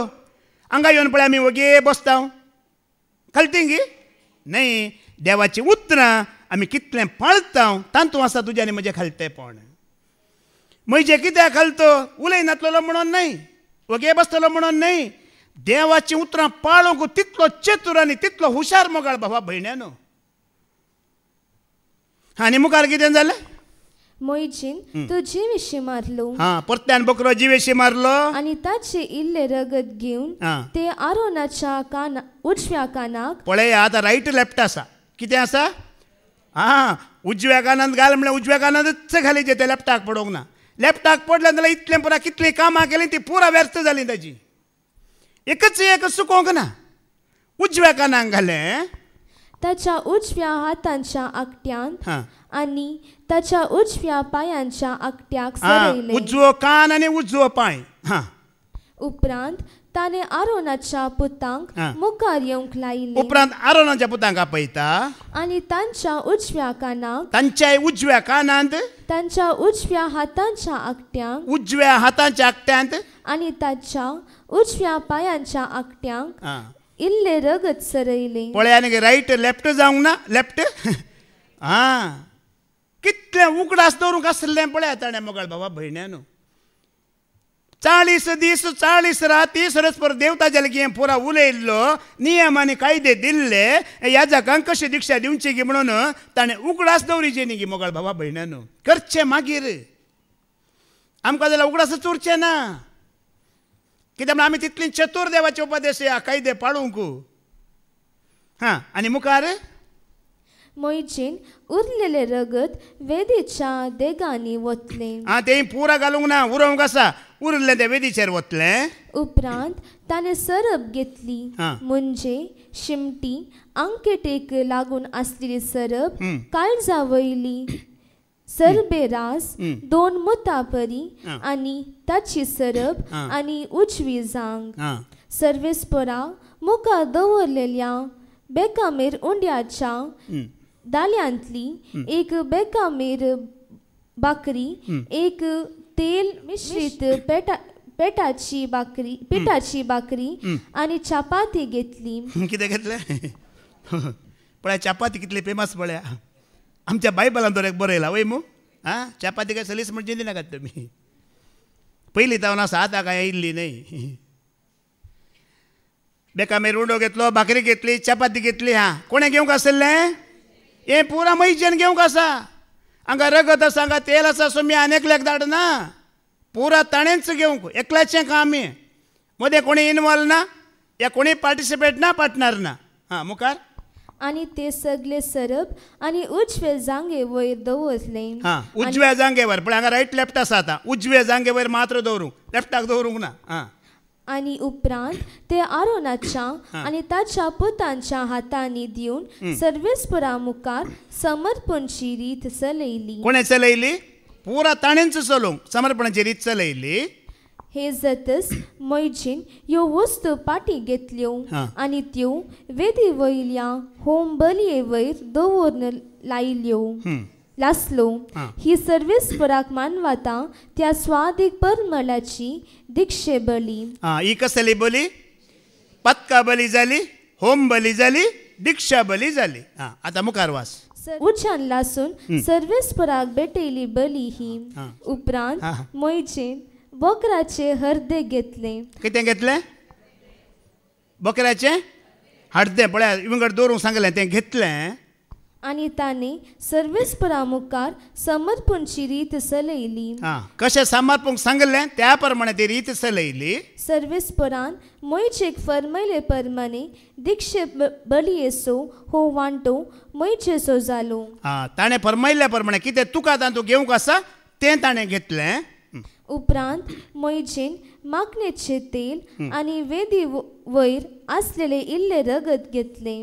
हांगा येवन पळय आमी वगे बसता खालती गी न्हय. देवाची उतरां आमी कितलें पाळता तांतूं आसा तुजें आनी म्हजें खालतेपण. मैजे कित्याक खालतो? उलयनातलो म्हणून न्हय, वगे बसतलो म्हणून न्हय, देवाची उतरां पाळूंक तितलो चतूर आनी तितलो हुशार मोगळ भावा भयण्यानो. आनी मुखार कितें जालें? मोयजीन तो जिवेशी मारलो. परत्यान बोकरो जिवेशी मारलो. आनी ताचे इल्ले रगत घेवन ते आरोनाच्या उजव्या कानाक. पळया आतां रायट लेफ्ट आसा. कितें आसा? उजव्या कानांत घाल म्हळ्यार उजव्या कानांतच घालीचे, ते लेफ्टाक पडोवंक ना. लेफ्टाक पडलें जाल्यार इतलें पुरा कितलीं कामां केलीं ती पुरा व्यर्थ जालीं ताची. एकच एक सुकोवंक ना. उजव्या कानाक घालें. ताच्या उजव्या हातांच्या आकट्यान आनी ताच्या उजव्या पायांच्या आकट्याक सरयले. उजवो कान आनी उजवो पांय. उपरांत ताणे आरोनाच्या पुतांक मुखार येवंक लायले. उपरांत आरोनाच्या पुतांक आपयता आनी तांच्या उजव्या कानाक तांच्या उजव्या कानांत तांच्या उजव्या हातांच्या आकट्यांक उजव्या हातांच्या आकट्यांत आनी तांच्या उजव्या पायांच्या आकट्यांक इल्ले रगत सरयले. पळय आनी राईट लेफ्ट जावंक ना लेफ्ट कितले उगडास दवरूंक आसलें पळय ताणें मोगाळ बाबा भयण्यानो. 40 दीस 40 राती सरस्पर देवताच्या लागीं पुरा उलयल्लो नियम आनी कायदे दिल्ले याजकांक कशी दिक्षा दिवची गी म्हणून ताणें उगडास दवरिचें न्ही गी मोगाळ बाबा भयण्यानो. करचें मागीर आमकां जाल्यार उगडासच उरचें ना. कित्याक आमी तितली चतूर देवाचे उपदेश कायदे पाळूंक. आनी मुखार मोयचेन उरलेले रगत वेदीच्या देगांनी वतले. तें पुरा घालूंक ना उरोवंक आसा उरलें तें वेदीचेर वतलें. उपरांत ताणें सरप घेतली म्हणजे शिमटी अंकेटेक लागून आसलेली सरप काळजा वयली सरबे रास 2 मुतां परी आनी ताची सरप आनी उजवी जांग सर्वेस्परा मुखार दवरलेल्या बेकामेर उंड्याच्या दाल्यांतली एक बेकामेर बाकरी एक तेल मिश्रीत पिठाची बाकरी आनी चपाती घेतली. कितें घेतलें पळय चपाती कितली फेमस पळय आमच्या बायबलांत एक बरयला वय मू चपाती काय सलीस म्हणजे दिनाकात तुमी पयलीं जावन आसा आतां काय आयिल्ली न्हय. बेकामेर उंडो घेतलो भाकरी घेतली चपाती घेतली कोणें घेवंक आसलें हें पुरा मैजेन घेवंक आसा. हांगा रगत आसा हांगा तेल आसा सो मी आनेकल्याक धाडना पुरा ताणेंच घेवंक एकल्याचें काम हें. मदें कोणी इनवॉल्व ना या कोणी पार्टिसिपेट ना पार्टनर ना. मुखार आनी ते सगळे सरप आनी उजवे जांगे वयर दवरले. उजव्या जांगेवर पण हांगा रायट लेफ्ट आसा आतां उजव्या जांगेवर मात्र दवरूंक लेफ्टाक दवरूंक ना. आनी उपरांत ते आरोनाच्या आनी ताच्या पुतांच्या हातांनी दिवन सर्वेस्परा मुखार समर्पणची रीत चलयली. कोणें चलयली पुरा ताणेंच चलोवंक समर्पणाची रीत चलयली. हे जातच मैजीन ह्यो वस्तू पाटी घेतल्यो आनी त्यो वेदी वयल्या होम बलये वयर दवरून लासलो. ही सर्वेस्पराक मानवता त्या स्वादीक परमळाची दिक्षे बली. ही कसली बली पत्का बली जाली होम बली जाली दिक्षा बली जाली. आतां मुखार वास. उज्यान लासून सर्वेस्पराक भेटयली बली ही. उपरांत मैजीन बकराचे हर्दे घेतले. कितें घेतलें बकऱ्याचें हर्दे पळय इवंगड दवरूंक सांगलें तें घेतलें. आनी ताणें सर्वेस्परा मुखार समर्पणची रीत चलयली. कशें समर्पूंक सांगलें त्या प्रमाणे ती रीत चलयली. सर्वेस्परान मैचेक फरमयले प्रमाणे दिक्षे बलयेचो हो वांटो मैचेचो जालो. ताणें फरमायल्या प्रमाणे कितें तुका तातूंत घेवंक आसा तें ताणें घेतलें. उपरांत मैचेन माखणेचें तेल आनी वेदी वयर आसलेले इल्ले रगत घेतले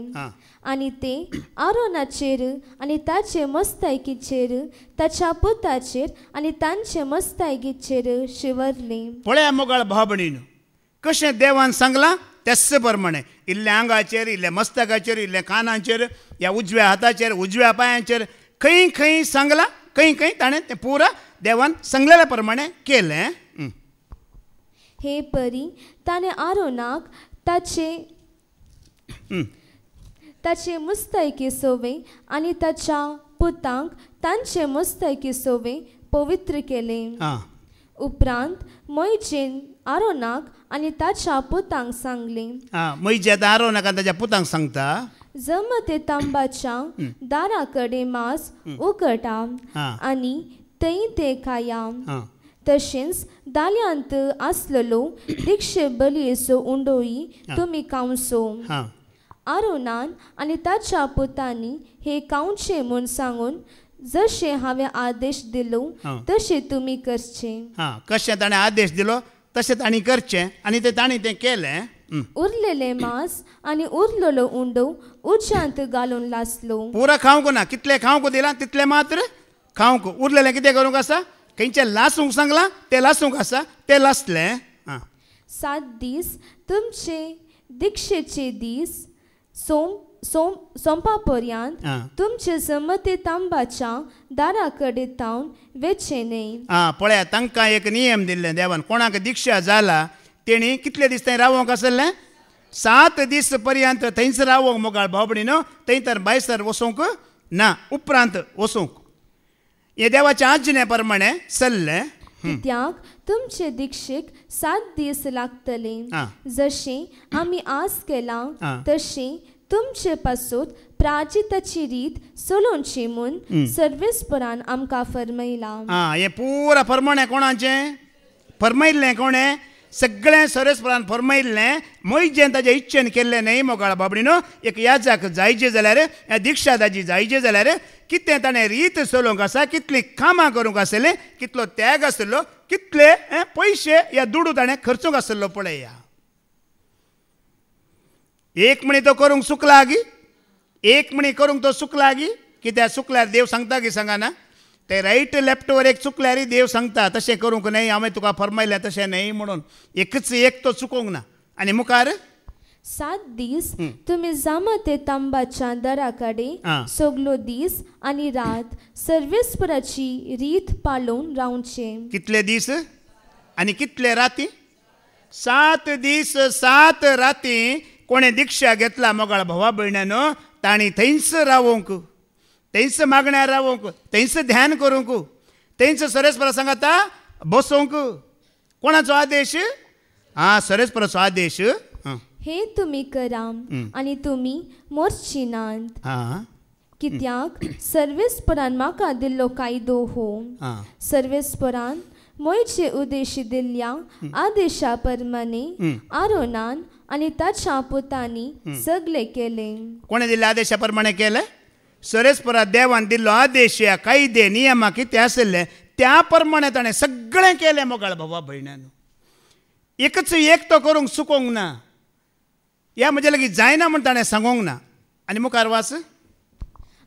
आनी ते आरोनाचेर आनी ताचे मस्तायकीचेर ताच्या पुताचेर आनी तांचे मस्तायकीचेर शिवरले. पळया मोगाळ भाव भयणीनो कशें देवान सांगलां तेच प्रमाणे इल्ले आंगाचेर इल्ले मस्तकाचेर इल्ले कानांचेर या उजव्या हाताचेर उजव्या पांयाचेर खंय खंय सांगलां खंय खंय ताणें तें पुरा देवान सांगलेल्या प्रमाणे केलें. हे परी ताणें आरोनाक ताचे मुस्तायकी सोवे आनी ताच्या पुतांक तांचे मुस्तायकी सोवे पवित्र केले. उपरांत मैजेन आरोनाक आनी ताच्या पुतांक सांगले. मैजे आतां आरोनाक आनी ताच्या पुतांक सांगता जमते तांबाच्या दारा कडेन मांस उगटा आनी थंय ते खाया. तशेंच दाल्यांत आसलेलो दिक्षे बलयेचो उंडोई तुमी खावचो. आरोनान आनी ताच्या पुतांनी हे खावचे म्हूण सांगून जशें हांवें आदेश दिलो तशें तुमी करचें. कशें ताणें आदेश दिलो तशें तांणी करचें आनी तांणी तें केलें. उरलेले मांस आनी उरलेलो उंडो उज्यांत घालून लासलो. पुरा खावंक ना कितले खावंक दिलां तितले मात्र खावंक. उरलेलें कितें करूंक आसा खंयचें लासूंक सांगलां तें लासूंक आसा तें लासलें. 7 दीस तुमचे दिक्षेचे दीस सोंपापर्यंत तुमचे जमते तांबाच्या दारा कडेन तावन वेचे न्ही. पळया तांकां एक नियम दिल्ले देवान. कोणाक दिक्षा जाला तेणी कितले दीस थंय रावोंक आसलें? 7 दीस पर्यंत थंयच रावोंक मोगाळ भावबडी न्हू. थंय तर भायसर वचोंक ना, उपरांत वचोंक. हे देवाच्या आज्ञे प्रमाणे चल्लें. कित्याक तुमचे दिक्षेक 7 दीस लागतले. जशें आमी आस केलां तशें तुमचे पासून प्राचिताची रीत चलोवची म्हूण सर्वेस्परान आमकां फरमायलां. हे पुरा फरमाणें कोणाचें? फरमायल्लें कोणें? सगळें सर्वेस्परान फरमायल्लें. मोइजेन ताजे इच्छेन केल्लें न्ही मोगाळ बाबडी न्हू. एक याजाक जायचे जाल्यार, दिक्षा ताजी जायचे जाल्यार कितें ताणें रीत चलोवंक आसा, कितलीं कामां करूंक आसलें, कितलो त्याग आसलो, कितले पयशे या दुडू ताणें खर्चूंक आसलो पळया. एक म्हणी तो करूंक चुकला गी, एक म्हणी करूंक तो चुकला गी. कित्याक चुकल्यार देव सांगता की सांगाना? ते रायट लेफ्टवर एक चुकल्यार देव सांगता तशें करूंक न्ही, हांवें तुका फरमायलें तशें न्ही म्हणून. एकच एक तो चुकोंक ना. आनी मुखार 7 दीस तुमी जमते तांबाच्या दरा कडेन सगलो दीस आनी रात सर्वेस्पराची रीत पाळून रावचें. कितले दीस आनी कितले राती? 7 दीस 7 राती. कोणें दिक्षा घेतला मोगाळ भावा भयण्यानो, तांणी थंयच रावोंक, थंयच मागण्यार रावोंक, थंयच ध्यान करूंक, थंयच सर्वेस्परा सांगता बसोंक. कोणाचो आदेश? सर्वेस्पराचो आदेश. हे तुमी करा आनी तुमी मोरची नात. कित्याक सर्वेस्परान म्हाका दिल्लो कायदो हो. सर्वेस्परान मोयचे उद्देश दिल्ल्या आदेशा प्रमाणे आरोनान आनी ताच्या पुतांनी सगळे केले. कोणें दिल्ल्या आदेशा प्रमाणे केलें? सर्वेस्परा देवान दिल्लो आदेश, कायदे नियमां कितें आसले त्या प्रमाणे ताणें सगळें केलें मोगाळ भावा भयण्यानो. एकच एक तो करूंक चुकोंक ना. ह्या म्हजे लागीं जायना म्हूण ताणें सांगोंक ना. आनी मुखार वाच.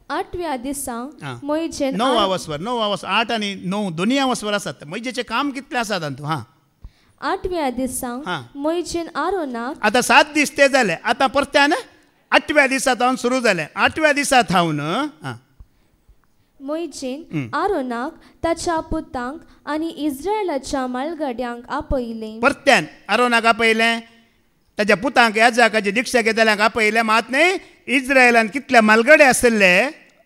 8व्या दिसा मोइजेन 9 वस्वर 8 आनी 9 दोनी वस्वर आसात. मोइजेचें काम कितलें आसा तातूंत? 8व्या दिसा मोइजेन आरोनाक. आतां 7 दीस ते जाले. आतां परत्यान 8व्या दिसा थावन सुरू जालें. 8व्या दिसा थावन मोइजेन आरोनाक ताच्या पुतांक आनी इस्रायेलाच्या मालगड्यांक आपयलें. परत्यान आरोनाक आपयलें, ताच्या पुतांक याजाकाची दिक्षा घेतल्यांक आपयलें. मात न्ही, इस्रायेलान कितले मालगडे आसले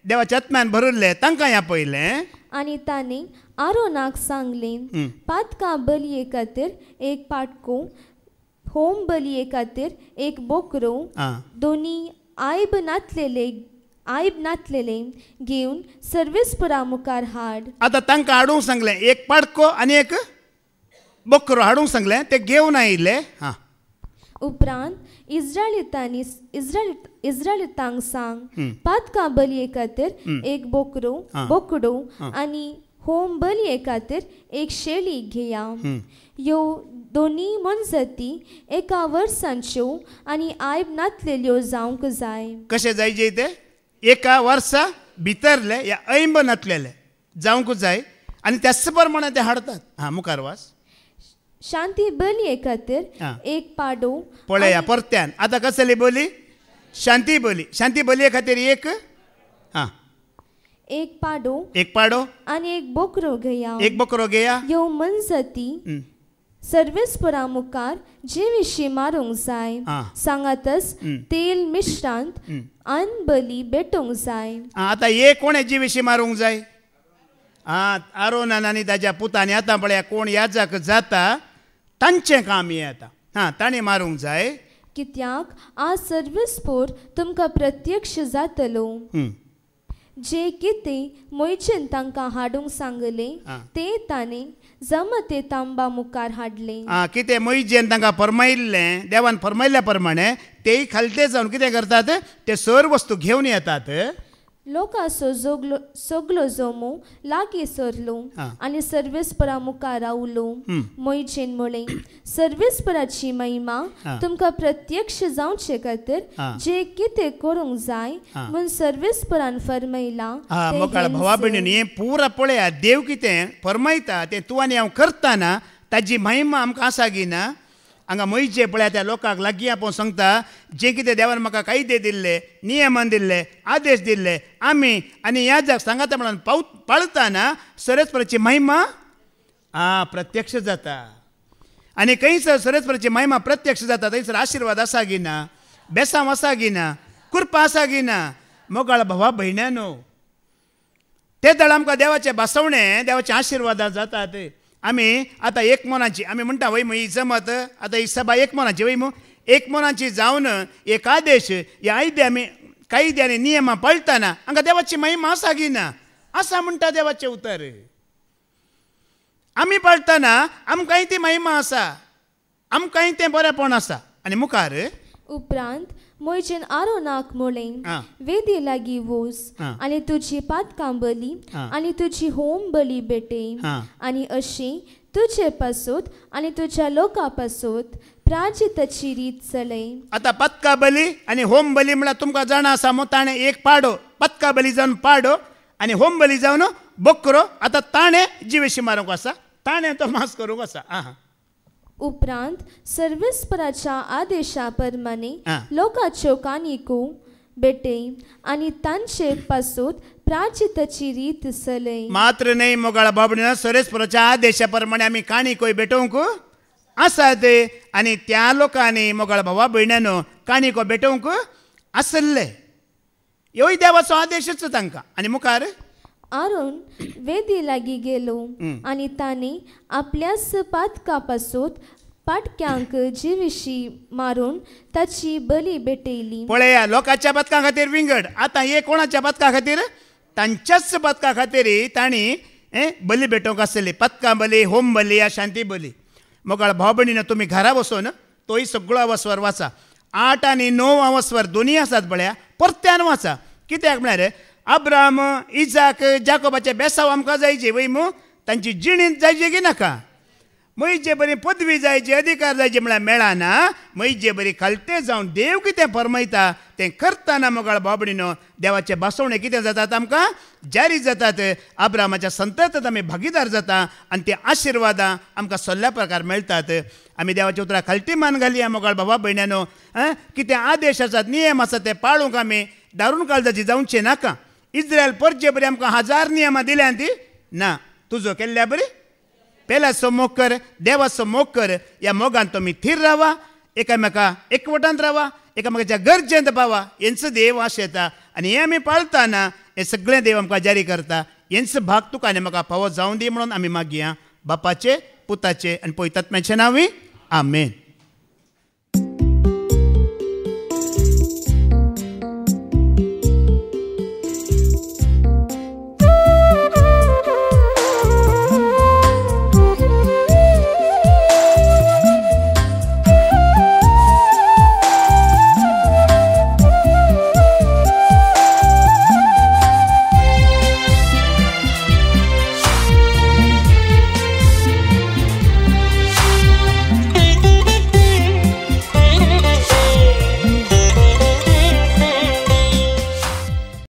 देवाच्या आत्म्यान भरिल्ले तांकांय आपयलें. आनी ताणें आरोनाक सांगलें, पातका बलये खातीर एक पाटको, होम बलये खातीर एक बोकरो, दोनी आयब नातलेले घेवन सर्वेस्परा मुखार हाड. आतां तांकां हाडूंक सांगलें, एक पाडको आनी एक बोकरो हाडूंक सांगलें. ते घेवन आयिल्ले. उपरांत इस्रायलितांक सांग, पातका बलये खातीर एक बोकडो आनी होम बलये खातीर एक शेळी घेया. ह्यो दोनी मनजती एका वर्सांच्यो आनी आयब नातलेल्यो जावंक जाय. कशें जायचे ते? एका वर्सा भितरले या ऐब नातलेले जावंक जाय. आनी त्याच प्रमाणे ते हाडतात. मुखार वाच. शांती बलये खातीर एक पाडो. पळया परत्यान आतां कसली बोली? शांती बोली. शांती बलये खातीर एक पाडो आनी एक बोकरो घेया. ह्यो मनजती सर्वेस्परा मुखार जे विशीं मारूंक जाय. सांगातच तेल मिश्रांत अन्न बली भेटोंक जाय. आतां हे कोणे जे विशीं मारूंक जाय? आरोनान आनी ताच्या पुतांनी. आतां पळया कोण याजक जाता तांचें काम हें आतां. ताणें मारूंक जाय. कित्याक आज सर्वेस्पोर तुमकां प्रत्यक्ष जातलो. जे कितें मोइजेन तांकां हाडूंक सांगलें ते ताणें जमते तांबा मुखार हाडलें. कितें मोइजेन तांकां फरमायिल्लें, देवान फरमायल्ल्या प्रमाणे तेय खालते जावन कितें करतात? ते सर वस्तू घेवन येतात. लोकांचो सगलो जमो लागीं सरलो आनी सर्वेस्परा मुखार रावलो. मोइजेन म्हळें, सर्वेस्पराची महिमा तुमकां प्रत्यक्ष जावचे खातीर जे कितें करूंक जाय म्हूण सर्वेस्परान फरमायलां. मोकाळ भावा भयणींनी हें पुरा पळया. देव कितें फरमायता तें तूं आनी हांव करतना ताजी महिमा आमकां आसा गी ना? हांगा मयचे पळय त्या लोकांक लागीं आपोवन सांगता जें कितें देवान म्हाका कायदे दिल्ले नियमन दिल्ले आदेश दिल्ले आमी आनी ह्या जग सांगाता म्हणून पाळतना सरस्वराची महिमा प्रत्यक्ष जाता आनी खंयसर सरस्वराची महिमा प्रत्यक्ष जाता थंयसर आशिर्वाद आसा की ना बेसांव आसा की ना कृपा आसा की ना मोगाळ भावा भयण्यानो ते दळ आमकां देवाचे बसवणे देवाचे आशिर्वाद जातात आमी आतां एक मनाची आमी म्हणटा वय ही जमत आतां ही सभा एक मनाची वय एक मनाची जावन एक आदेश हे आयदे आमी कायदे आनी नियमां पळटना हांगा देवाची महिमा आसा की ना आसा म्हणटा देवाचें उतर आमी पळटना आमकांय ती महिमा आसा आमकांय तें बरेंपण आसा आनी मुखार उपरांत मोयचेन आरोनाक म्हळें वेदी लागीं वोस आनी तुजी पातकां बली आनी तुजी होम बली भेटय आनी अशी तुजे पासूत आनी तुज्या लोकां पासूत प्राचिताची रीत चलय. आतां पतका बली आनी होम बली म्हळ्यार तुमकां जाणा आसा मो ताणें एक पाडो पतका बली जावन पाडो आनी होम बली जावन बकरो आतां ताणें जिवेशी मारूंक आसा ताणें तो मास करूंक आसा. उपरांत सर्वेस्पराच्या आदेशा प्रमाणे लोकांच्यो कानिको भेटय आनी तांचे पासूत प्राचिताची रीत चलय. मात्र न्हय मोगाळ बाबडीन सर्वेस्पराच्या आदेशा प्रमाणे आमी काणिकोय भेटोवंक आसात आनी त्या लोकांनी मोगाळ भावा भयण्यानो काणिको भेटोवंक आसले ह्योय देवाचो आदेशच तांकां. आनी मुखार आरोन वेदी लागीं गेलो आनी ताणें आपल्याच पातका पासूत पाटक्यांक जिविशी मारून ताची बली भेटयली. पळया लोकांच्या बदका खातीर विंगड आतां हे कोणाच्या बदका खातीर तांच्याच बदका खातीर तांणी बली भेटोवंक आसली पतकां बली होम बली या शांती बली. मोगाळ भाव भयणीनो तुमी घरा बसून तोय सगळो अवस्वर वाचा 8 आनी 9 अवस्वर दोनी आसात पळया परत्यान वाचा कित्याक म्हळ्यार अब्राम इजाक जाकोबाचे बेसांव आमकां जायचे वय मू तांची जिणींत जायचे की नाका मैजे बरी पदवी जायची अधिकार जायचे म्हळ्यार मेळना मैजे बरी खालते जावन देव कितें फरमायता तें करतना मोगाळ बाबडीनो देवाचे बसवणे कितें जातात आमकां जारी जातात. अब्रामाच्या संततींत आमी भागीदार जाता आनी ते आशिर्वादां आमकां सल्ल्या प्रकार मेळटात. आमी देवाच्या उतराक खालटी मान घालया मोगाळ बाबा भयण्यानो कितें आदेश आसात नियम आसात ते पाळूंक आमी दारूण काळजाची जावचें नाका. इस्रायल परचे बरी आमकां 1000 नियमां दिल्या ती ना तुजो केल्ल्या बरी पेलाचो मोग कर देवाचो मोग कर ह्या मोगान तुमी थीर रावा एकामेका एकवटांत रावा एकामेकाच्या गरजेंत पावा हेंच देव आशेता आनी हें आमी पाळतना हें सगळें देव आमकां जारी करता. हेंच भाग तुका आनी म्हाका फावो जावं दी म्हणून आमी मागया बापाचे पुताचे आनी पवित्रात्म्याचे नांवी आमेन.